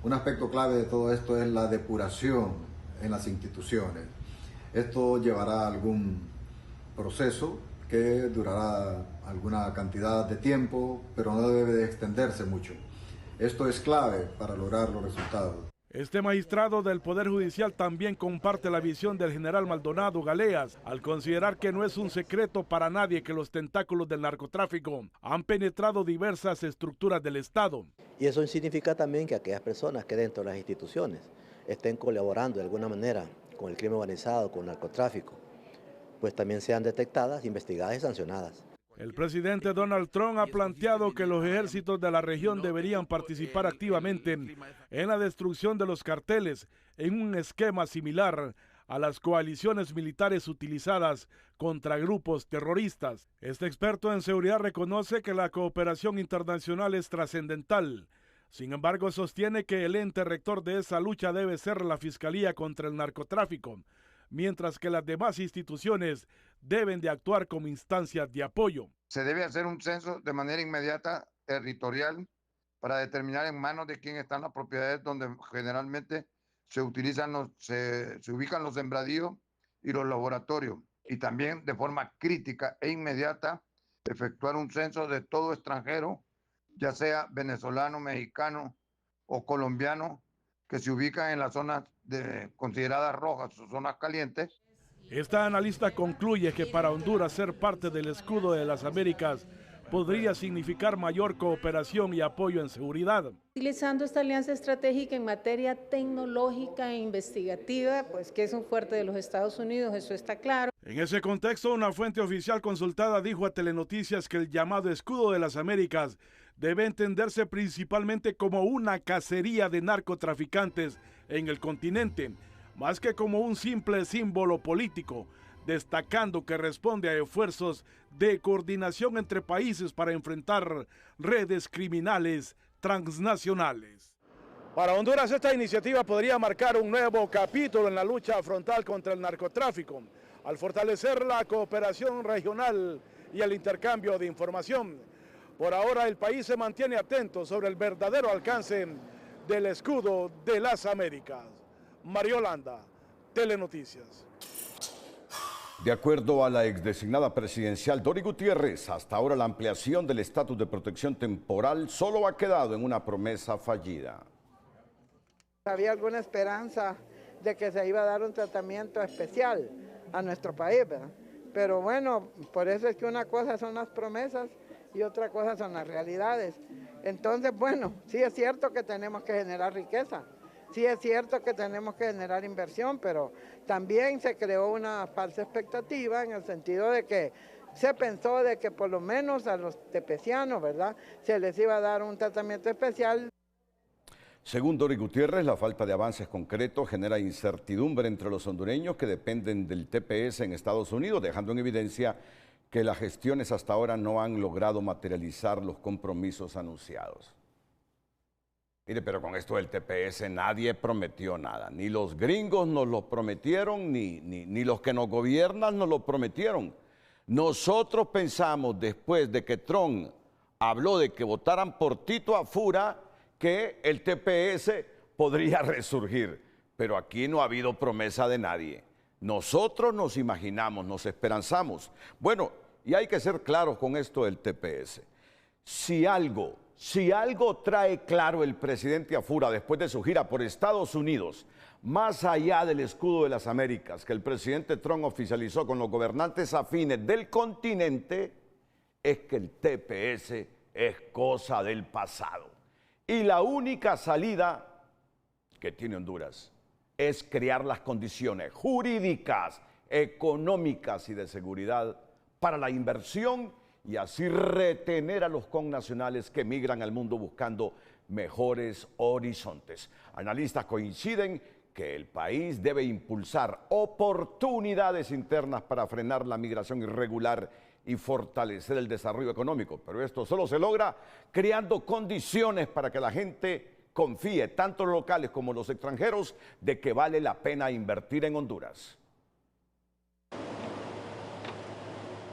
Un aspecto clave de todo esto es la depuración en las instituciones. Esto llevará algún proceso que durará alguna cantidad de tiempo, pero no debe de extenderse mucho. Esto es clave para lograr los resultados. Este magistrado del Poder Judicial también comparte la visión del general Maldonado Galeas, al considerar que no es un secreto para nadie que los tentáculos del narcotráfico han penetrado diversas estructuras del Estado. Y eso significa también que aquellas personas que dentro de las instituciones estén colaborando de alguna manera con el crimen organizado, con el narcotráfico, pues también sean detectadas, investigadas y sancionadas. El presidente Donald Trump ha planteado que los ejércitos de la región deberían participar activamente en la destrucción de los carteles, en un esquema similar a las coaliciones militares utilizadas contra grupos terroristas. Este experto en seguridad reconoce que la cooperación internacional es trascendental. Sin embargo, sostiene que el ente rector de esa lucha debe ser la Fiscalía contra el Narcotráfico, mientras que las demás instituciones deben de actuar como instancias de apoyo. Se debe hacer un censo de manera inmediata, territorial, para determinar en manos de quién están las propiedades donde generalmente se utilizan se ubican los sembradíos y los laboratorios. Y también de forma crítica e inmediata efectuar un censo de todo extranjero, ya sea venezolano, mexicano o colombiano, que se ubican en las zonas consideradas rojas o zonas calientes. Esta analista concluye que para Honduras ser parte del Escudo de las Américas podría significar mayor cooperación y apoyo en seguridad. Utilizando esta alianza estratégica en materia tecnológica e investigativa, pues que es un fuerte de los Estados Unidos, eso está claro. En ese contexto, una fuente oficial consultada dijo a Telenoticias que el llamado Escudo de las Américas debe entenderse principalmente como una cacería de narcotraficantes en el continente, más que como un simple símbolo político, destacando que responde a esfuerzos de coordinación entre países para enfrentar redes criminales transnacionales. Para Honduras, esta iniciativa podría marcar un nuevo capítulo en la lucha frontal contra el narcotráfico, al fortalecer la cooperación regional y el intercambio de información. Por ahora, el país se mantiene atento sobre el verdadero alcance del Escudo de las Américas. Mariolanda, Telenoticias. De acuerdo a la exdesignada presidencial Dori Gutiérrez, hasta ahora la ampliación del estatus de protección temporal solo ha quedado en una promesa fallida. Había alguna esperanza de que se iba a dar un tratamiento especial a nuestro país, ¿verdad? Pero bueno, por eso es que una cosa son las promesas y otra cosa son las realidades. Entonces, bueno, sí es cierto que tenemos que generar riqueza, sí es cierto que tenemos que generar inversión, pero también se creó una falsa expectativa en el sentido de que se pensó de que por lo menos a los tepecianos, ¿verdad?, se les iba a dar un tratamiento especial. Según Dori Gutiérrez, la falta de avances concretos genera incertidumbre entre los hondureños que dependen del TPS en Estados Unidos, dejando en evidencia que las gestiones hasta ahora no han logrado materializar los compromisos anunciados. Mire, pero con esto del TPS nadie prometió nada, ni los gringos nos lo prometieron, ni los que nos gobiernan nos lo prometieron. Nosotros pensamos, después de que Trump habló de que votaran por Tito Afura, que el TPS podría resurgir, pero aquí no ha habido promesa de nadie. Nosotros nos imaginamos, nos esperanzamos. Bueno, y hay que ser claros con esto del TPS. Si algo trae claro el presidente Afura después de su gira por Estados Unidos, más allá del Escudo de las Américas que el presidente Trump oficializó con los gobernantes afines del continente, es que el TPS es cosa del pasado. Y la única salida que tiene Honduras es crear las condiciones jurídicas, económicas y de seguridad para la inversión y así retener a los connacionales que migran al mundo buscando mejores horizontes. Analistas coinciden que el país debe impulsar oportunidades internas para frenar la migración irregular y fortalecer el desarrollo económico. Pero esto solo se logra creando condiciones para que la gente confíe, tanto los locales como los extranjeros, de que vale la pena invertir en Honduras.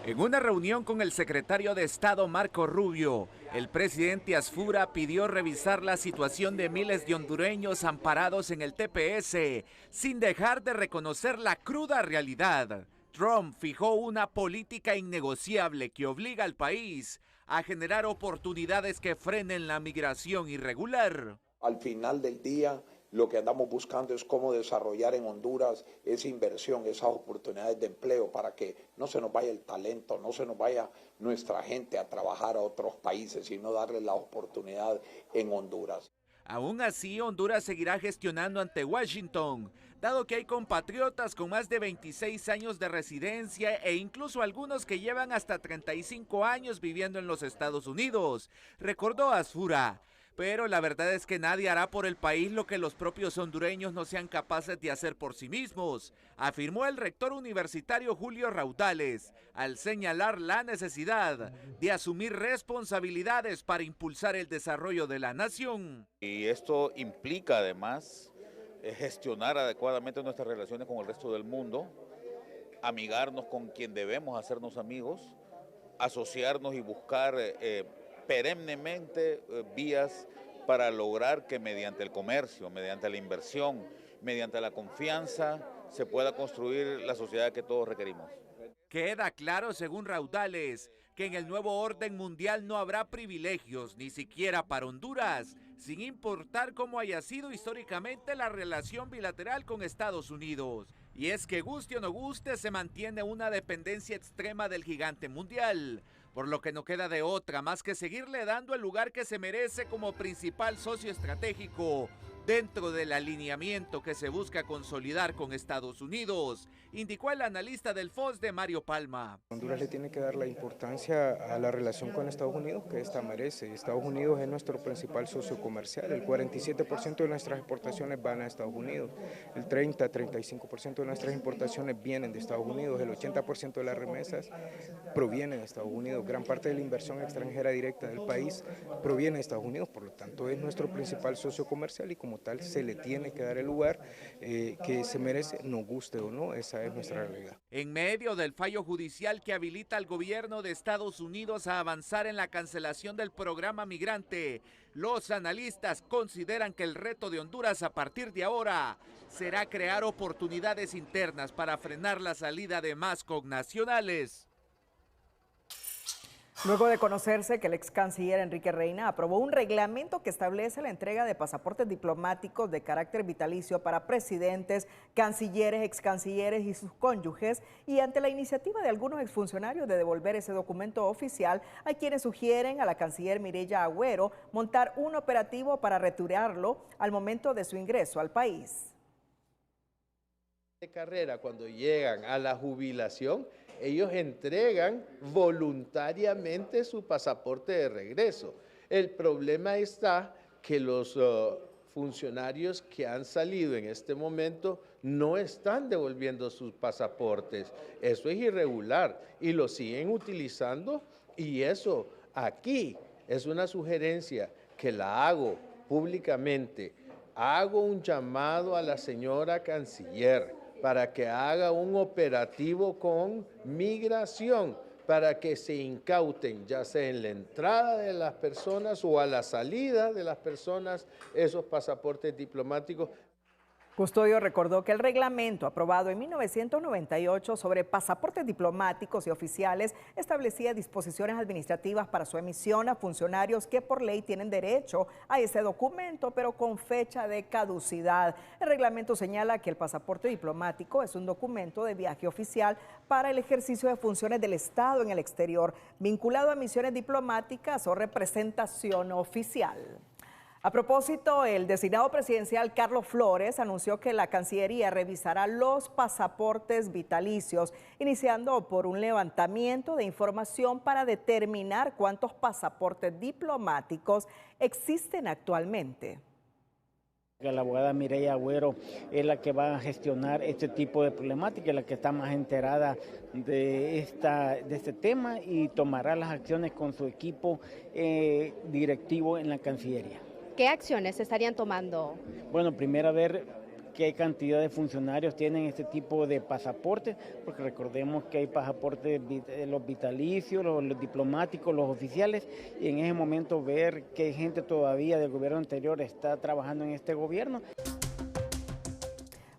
En una reunión con el secretario de Estado Marco Rubio, el presidente Asfura pidió revisar la situación de miles de hondureños amparados en el TPS, sin dejar de reconocer la cruda realidad. Trump fijó una política innegociable que obliga al país a generar oportunidades que frenen la migración irregular. Al final del día, lo que andamos buscando es cómo desarrollar en Honduras esa inversión, esas oportunidades de empleo para que no se nos vaya el talento, no se nos vaya nuestra gente a trabajar a otros países, sino darles la oportunidad en Honduras. Aún así, Honduras seguirá gestionando ante Washington, dado que hay compatriotas con más de 26 años de residencia e incluso algunos que llevan hasta 35 años viviendo en los Estados Unidos, recordó Asfura. Pero la verdad es que nadie hará por el país lo que los propios hondureños no sean capaces de hacer por sí mismos, afirmó el rector universitario Julio Raudales, al señalar la necesidad de asumir responsabilidades para impulsar el desarrollo de la nación. Y esto implica además gestionar adecuadamente nuestras relaciones con el resto del mundo, amigarnos con quien debemos hacernos amigos, asociarnos y buscar perennemente vías para lograr que mediante el comercio, mediante la inversión, mediante la confianza, se pueda construir la sociedad que todos requerimos. Queda claro, según Raudales, que en el nuevo orden mundial no habrá privilegios, ni siquiera para Honduras, sin importar cómo haya sido históricamente la relación bilateral con Estados Unidos. Y es que guste o no guste, se mantiene una dependencia extrema del gigante mundial, por lo que no queda de otra más que seguirle dando el lugar que se merece como principal socio estratégico dentro del alineamiento que se busca consolidar con Estados Unidos, indicó el analista del FOSDE, Mario Palma. Honduras le tiene que dar la importancia a la relación con Estados Unidos que esta merece. Estados Unidos es nuestro principal socio comercial. El 47% de nuestras exportaciones van a Estados Unidos. El 30-35% de nuestras importaciones vienen de Estados Unidos. El 80% de las remesas provienen de Estados Unidos. Gran parte de la inversión extranjera directa del país proviene de Estados Unidos. Por lo tanto, es nuestro principal socio comercial y como tal se le tiene que dar el lugar que se merece, nos guste o no, esa es nuestra realidad. En medio del fallo judicial que habilita al gobierno de Estados Unidos a avanzar en la cancelación del programa migrante, los analistas consideran que el reto de Honduras a partir de ahora será crear oportunidades internas para frenar la salida de más connacionales. Luego de conocerse que el ex canciller Enrique Reina aprobó un reglamento que establece la entrega de pasaportes diplomáticos de carácter vitalicio para presidentes, cancilleres, ex cancilleres y sus cónyuges, y ante la iniciativa de algunos exfuncionarios de devolver ese documento oficial, hay quienes sugieren a la canciller Mireya Agüero montar un operativo para retirarlo al momento de su ingreso al país. De carrera, cuando llegan a la jubilación, ellos entregan voluntariamente su pasaporte de regreso. El problema está que los funcionarios que han salido en este momento no están devolviendo sus pasaportes. Eso es irregular y lo siguen utilizando, y eso aquí es una sugerencia que la hago públicamente. Hago un llamado a la señora canciller para que haga un operativo con migración, para que se incauten, ya sea en la entrada de las personas o a la salida de las personas, esos pasaportes diplomáticos. Custodio recordó que el reglamento aprobado en 1998 sobre pasaportes diplomáticos y oficiales establecía disposiciones administrativas para su emisión a funcionarios que por ley tienen derecho a ese documento, pero con fecha de caducidad. El reglamento señala que el pasaporte diplomático es un documento de viaje oficial para el ejercicio de funciones del Estado en el exterior, vinculado a misiones diplomáticas o representación oficial. A propósito, el designado presidencial Carlos Flores anunció que la Cancillería revisará los pasaportes vitalicios, iniciando por un levantamiento de información para determinar cuántos pasaportes diplomáticos existen actualmente. La abogada Mireya Agüero es la que va a gestionar este tipo de problemática, la que está más enterada de este tema y tomará las acciones con su equipo directivo en la Cancillería. ¿Qué acciones se estarían tomando? Bueno, primero a ver qué cantidad de funcionarios tienen este tipo de pasaportes, porque recordemos que hay pasaportes, los vitalicios, los diplomáticos, los oficiales, y en ese momento ver qué gente todavía del gobierno anterior está trabajando en este gobierno.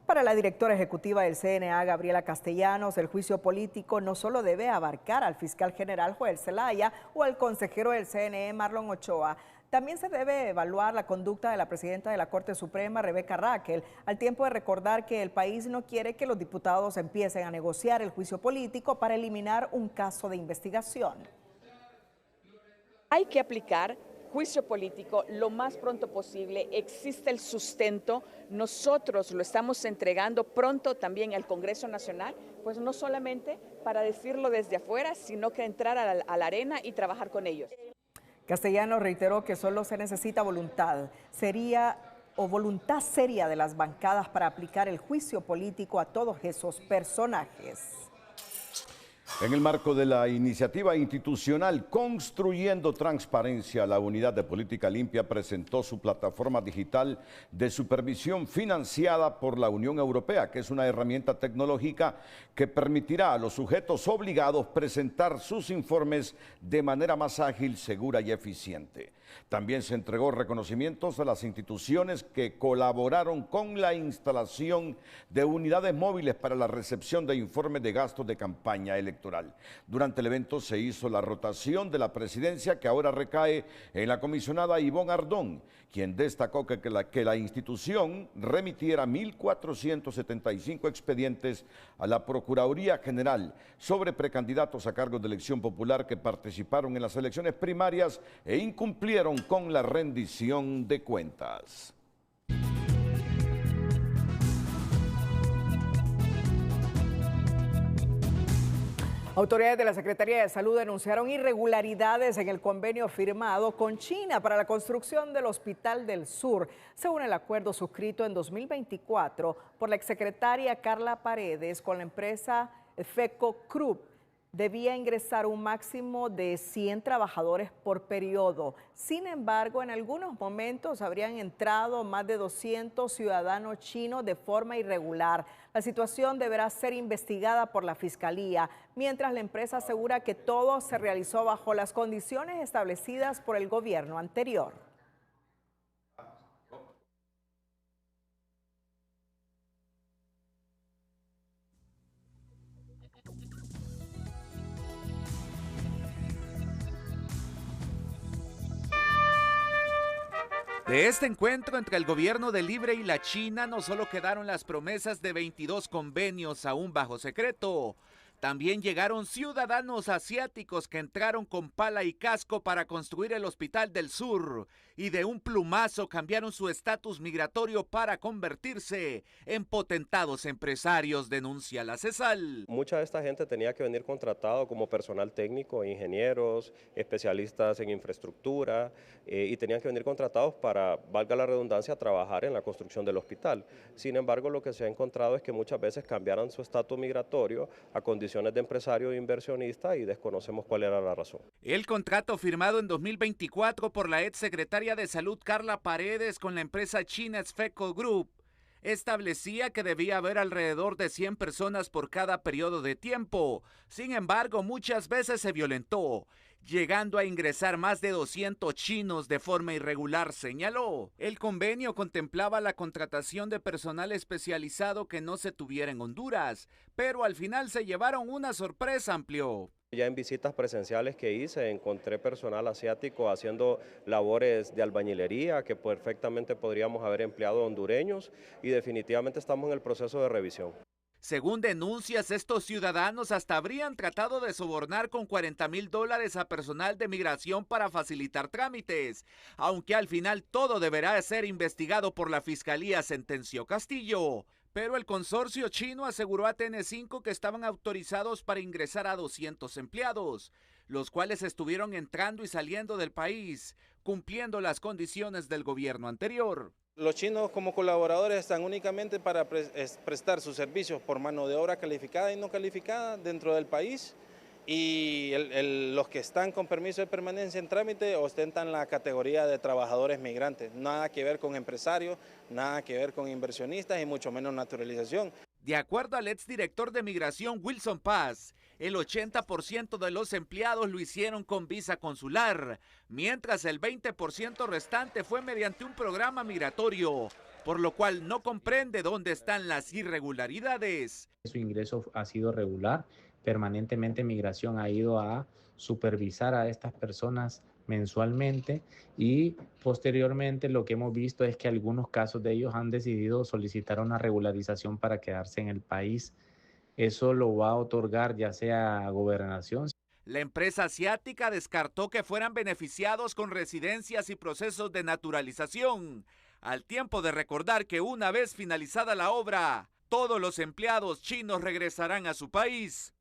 Para la directora ejecutiva del CNA, Gabriela Castellanos, el juicio político no solo debe abarcar al fiscal general Joel Zelaya o al consejero del CNE, Marlon Ochoa. También se debe evaluar la conducta de la presidenta de la Corte Suprema, Rebeca Raquel, al tiempo de recordar que el país no quiere que los diputados empiecen a negociar el juicio político para eliminar un caso de investigación. Hay que aplicar juicio político lo más pronto posible. Existe el sustento, nosotros lo estamos entregando pronto también al Congreso Nacional, pues no solamente para decirlo desde afuera, sino que entrar a la arena y trabajar con ellos. Castellanos reiteró que solo se necesita voluntad seria de las bancadas para aplicar el juicio político a todos esos personajes. En el marco de la iniciativa institucional Construyendo Transparencia, la Unidad de Política Limpia presentó su plataforma digital de supervisión financiada por la Unión Europea, que es una herramienta tecnológica que permitirá a los sujetos obligados presentar sus informes de manera más ágil, segura y eficiente. También se entregó reconocimientos a las instituciones que colaboraron con la instalación de unidades móviles para la recepción de informes de gastos de campaña electoral. Durante el evento se hizo la rotación de la presidencia, que ahora recae en la comisionada Ivonne Ardón, quien destacó que la institución remitiera 1.475 expedientes a la Procuraduría General sobre precandidatos a cargos de elección popular que participaron en las elecciones primarias e incumplieron con la rendición de cuentas. Autoridades de la Secretaría de Salud denunciaron irregularidades en el convenio firmado con China para la construcción del Hospital del Sur. Según el acuerdo suscrito en 2024 por la exsecretaria Carla Paredes con la empresa FECO Group, debía ingresar un máximo de 100 trabajadores por periodo. Sin embargo, en algunos momentos habrían entrado más de 200 ciudadanos chinos de forma irregular. La situación deberá ser investigada por la Fiscalía, mientras la empresa asegura que todo se realizó bajo las condiciones establecidas por el gobierno anterior. De este encuentro entre el gobierno de Libre y la China no solo quedaron las promesas de 22 convenios aún bajo secreto, también llegaron ciudadanos asiáticos que entraron con pala y casco para construir el Hospital del Sur y de un plumazo cambiaron su estatus migratorio para convertirse en potentados empresarios, denuncia la CESAL. Mucha de esta gente tenía que venir contratado como personal técnico, ingenieros, especialistas en infraestructura y tenían que venir contratados para, valga la redundancia, trabajar en la construcción del hospital. Sin embargo, lo que se ha encontrado es que muchas veces cambiaron su estatus migratorio a condiciones de empresario e inversionista y desconocemos cuál era la razón. El contrato firmado en 2024 por la exsecretaria de Salud Carla Paredes con la empresa china FECO Group establecía que debía haber alrededor de 100 personas por cada periodo de tiempo. Sin embargo, muchas veces se violentó, llegando a ingresar más de 200 chinos de forma irregular, señaló. El convenio contemplaba la contratación de personal especializado que no se tuviera en Honduras, pero al final se llevaron una sorpresa, amplió. Ya en visitas presenciales que hice encontré personal asiático haciendo labores de albañilería que perfectamente podríamos haber empleado hondureños y definitivamente estamos en el proceso de revisión. Según denuncias, estos ciudadanos hasta habrían tratado de sobornar con $40,000 a personal de migración para facilitar trámites, aunque al final todo deberá ser investigado por la Fiscalía, sentenció Castillo. Pero el consorcio chino aseguró a TN5 que estaban autorizados para ingresar a 200 empleados, los cuales estuvieron entrando y saliendo del país, cumpliendo las condiciones del gobierno anterior. Los chinos como colaboradores están únicamente para prestar sus servicios por mano de obra calificada y no calificada dentro del país, y los que están con permiso de permanencia en trámite ostentan la categoría de trabajadores migrantes. Nada que ver con empresarios, nada que ver con inversionistas y mucho menos naturalización. De acuerdo al exdirector de Migración Wilson Paz, el 80% de los empleados lo hicieron con visa consular, mientras el 20% restante fue mediante un programa migratorio, por lo cual no comprende dónde están las irregularidades. Su ingreso ha sido regular, permanentemente Migración ha ido a supervisar a estas personas mensualmente y posteriormente lo que hemos visto es que algunos casos de ellos han decidido solicitar una regularización para quedarse en el país. Eso lo va a otorgar ya sea Gobernación. La empresa asiática descartó que fueran beneficiados con residencias y procesos de naturalización, al tiempo de recordar que una vez finalizada la obra, todos los empleados chinos regresarán a su país.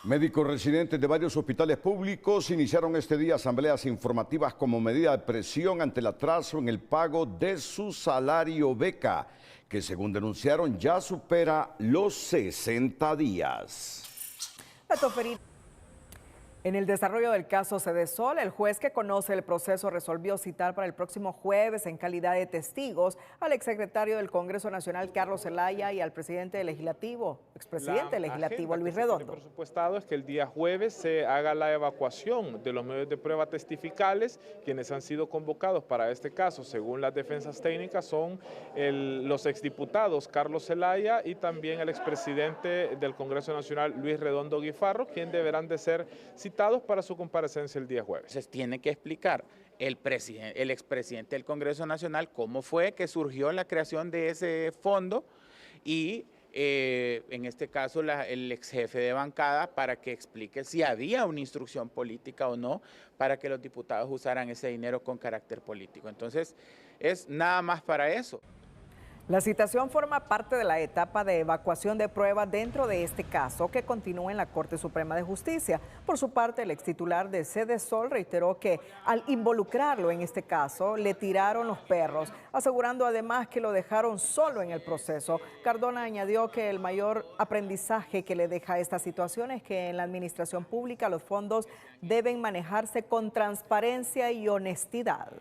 Médicos residentes de varios hospitales públicos iniciaron este día asambleas informativas como medida de presión ante el atraso en el pago de su salario beca, que según denunciaron ya supera los 60 días. En el desarrollo del caso Sedesol, el juez que conoce el proceso resolvió citar para el próximo jueves en calidad de testigos al exsecretario del Congreso Nacional, Carlos Zelaya, y al expresidente legislativo, Luis Redondo. Lo presupuestado es que el día jueves se haga la evacuación de los medios de prueba testificales, quienes han sido convocados para este caso, según las defensas técnicas, son los exdiputados Carlos Zelaya y también el expresidente del Congreso Nacional, Luis Redondo Guifarro, quien deberán de ser citados para su comparecencia el día jueves. Entonces tiene que explicar el expresidente del Congreso Nacional cómo fue que surgió la creación de ese fondo y en este caso el ex jefe de bancada para que explique si había una instrucción política o no para que los diputados usaran ese dinero con carácter político. Entonces es nada más para eso. La citación forma parte de la etapa de evacuación de pruebas dentro de este caso que continúa en la Corte Suprema de Justicia. Por su parte, el extitular de Sedesol reiteró que al involucrarlo en este caso le tiraron los perros, asegurando además que lo dejaron solo en el proceso. Cardona añadió que el mayor aprendizaje que le deja esta situación es que en la administración pública los fondos deben manejarse con transparencia y honestidad.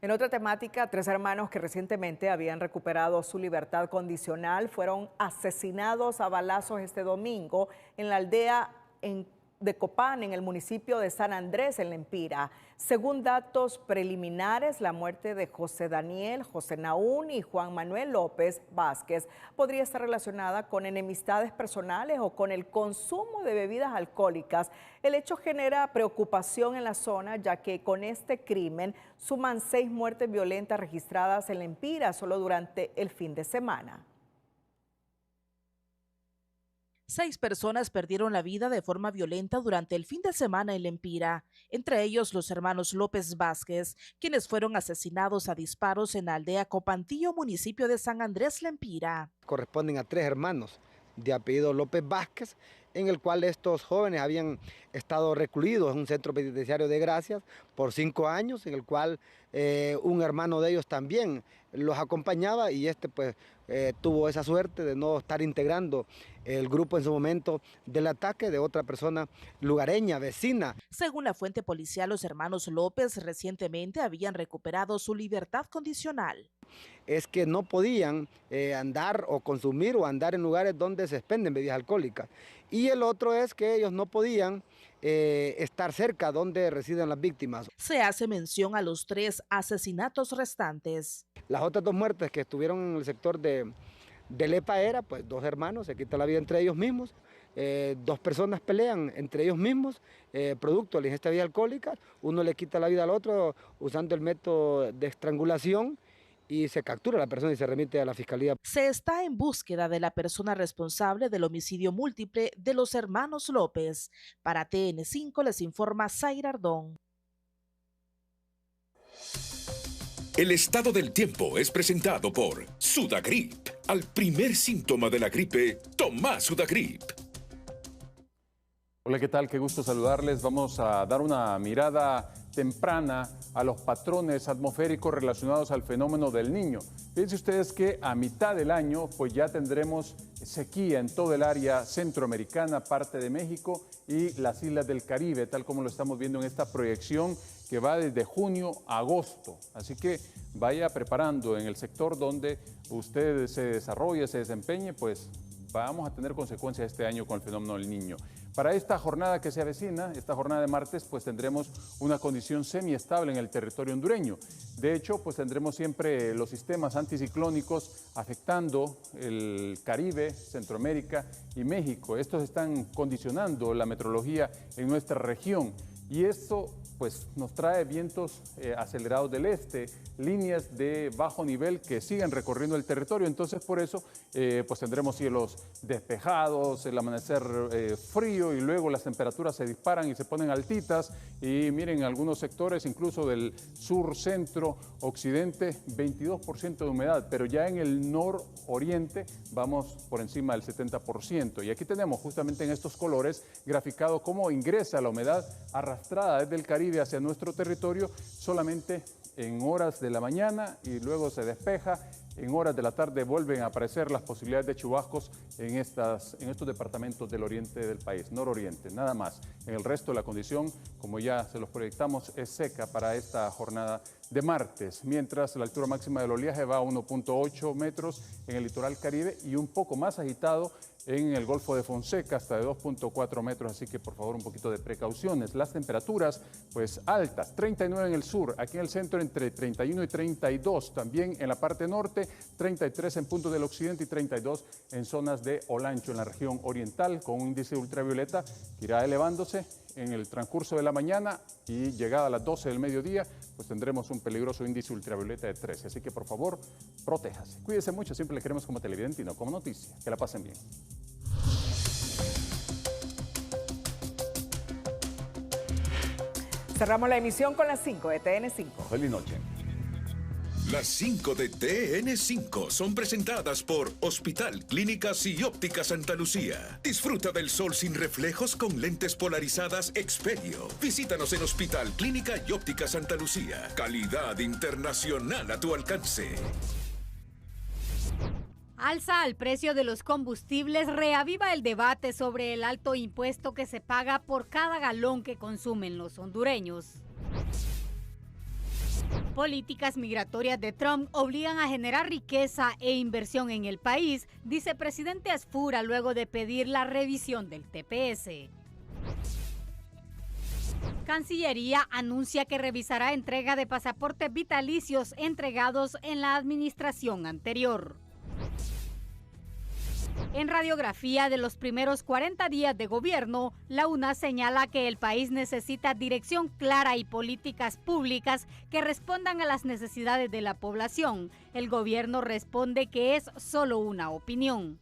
En otra temática, 3 hermanos que recientemente habían recuperado su libertad condicional fueron asesinados a balazos este domingo en la aldea de Copán, en el municipio de San Andrés, en Lempira. Según datos preliminares, la muerte de José Daniel, José Naún y Juan Manuel López Vázquez podría estar relacionada con enemistades personales o con el consumo de bebidas alcohólicas. El hecho genera preocupación en la zona, ya que con este crimen suman 6 muertes violentas registradas en Lempira solo durante el fin de semana. 6 personas perdieron la vida de forma violenta durante el fin de semana en Lempira, entre ellos los hermanos López Vázquez, quienes fueron asesinados a disparos en la aldea Copantillo, municipio de San Andrés, Lempira. Corresponden a 3 hermanos de apellido López Vázquez, en el cual estos jóvenes habían estado recluidos en un centro penitenciario de Gracias por 5 años, en el cual un hermano de ellos también los acompañaba y tuvo esa suerte de no estar integrando el grupo en su momento del ataque de otra persona lugareña, vecina. Según la fuente policial, los hermanos López recientemente habían recuperado su libertad condicional. Es que no podían andar o consumir o andar en lugares donde se expenden bebidas alcohólicas. Y el otro es que ellos no podían estar cerca donde residen las víctimas. Se hace mención a los 3 asesinatos restantes. Las otras 2 muertes que estuvieron en el sector de Lepa era, 2 hermanos, se quita la vida entre ellos mismos, 2 personas pelean entre ellos mismos, producto de la ingesta de bebidas alcohólicas, uno le quita la vida al otro usando el método de estrangulación y se captura a la persona y se remite a la fiscalía. Se está en búsqueda de la persona responsable del homicidio múltiple de los hermanos López. Para TN5 les informa Zaira Ardón. El estado del tiempo es presentado por Sudagrip. Al primer síntoma de la gripe, toma Sudagrip. Hola, ¿qué tal? Qué gusto saludarles. Vamos a dar una mirada temprana a los patrones atmosféricos relacionados al fenómeno del Niño. Fíjense ustedes que a mitad del año pues ya tendremos sequía en todo el área centroamericana, parte de México y las islas del Caribe, tal como lo estamos viendo en esta proyección que va desde junio a agosto. Así que vaya preparando en el sector donde usted se desarrolle, se desempeñe, pues vamos a tener consecuencias este año con el fenómeno del Niño. Para esta jornada que se avecina, esta jornada de martes, pues tendremos una condición semiestable en el territorio hondureño. De hecho, pues tendremos siempre los sistemas anticiclónicos afectando el Caribe, Centroamérica y México. Estos están condicionando la meteorología en nuestra región y esto pues nos trae vientos acelerados del este, líneas de bajo nivel que siguen recorriendo el territorio. Entonces por eso pues tendremos cielos despejados, el amanecer frío y luego las temperaturas se disparan y se ponen altitas. Y miren, en algunos sectores, incluso del sur, centro, occidente, 22% de humedad, pero ya en el nororiente vamos por encima del 70%. Y aquí tenemos justamente en estos colores graficado cómo ingresa la humedad arrastrada desde el Caribe hacia nuestro territorio solamente en horas de la mañana y luego se despeja. En horas de la tarde vuelven a aparecer las posibilidades de chubascos en estos departamentos del oriente del país, nororiente, nada más. En el resto la condición, como ya se los proyectamos, es seca para esta jornada de martes, mientras la altura máxima del oleaje va a 1.8 metros en el litoral Caribe y un poco más agitado en el Golfo de Fonseca, hasta de 2.4 metros, así que por favor un poquito de precauciones. Las temperaturas pues altas, 39 en el sur, aquí en el centro entre 31 y 32, también en la parte norte, 33 en puntos del occidente y 32 en zonas de Olancho, en la región oriental, con un índice ultravioleta que irá elevándose en el transcurso de la mañana y llegada a las 12 del mediodía, pues tendremos un peligroso índice ultravioleta de 13. Así que por favor, protéjase. Cuídese mucho, siempre le queremos como televidente y no como noticia. Que la pasen bien. Cerramos la emisión con las 5 de TN5. Feliz noche. Las 5 de TN5 son presentadas por Hospital Clínicas y Óptica Santa Lucía. Disfruta del sol sin reflejos con lentes polarizadas Experio. Visítanos en Hospital Clínica y Óptica Santa Lucía. Calidad internacional a tu alcance. Alza al precio de los combustibles reaviva el debate sobre el alto impuesto que se paga por cada galón que consumen los hondureños. Políticas migratorias de Trump obligan a generar riqueza e inversión en el país, dice presidente Asfura luego de pedir la revisión del TPS. Cancillería anuncia que revisará entrega de pasaportes vitalicios entregados en la administración anterior. En radiografía de los primeros 40 días de gobierno, la UNA señala que el país necesita dirección clara y políticas públicas que respondan a las necesidades de la población. El gobierno responde que es solo una opinión.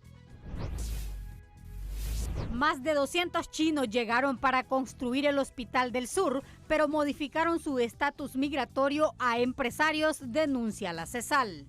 Más de 200 chinos llegaron para construir el Hospital del Sur, pero modificaron su estatus migratorio a empresarios, denuncia la CESAL.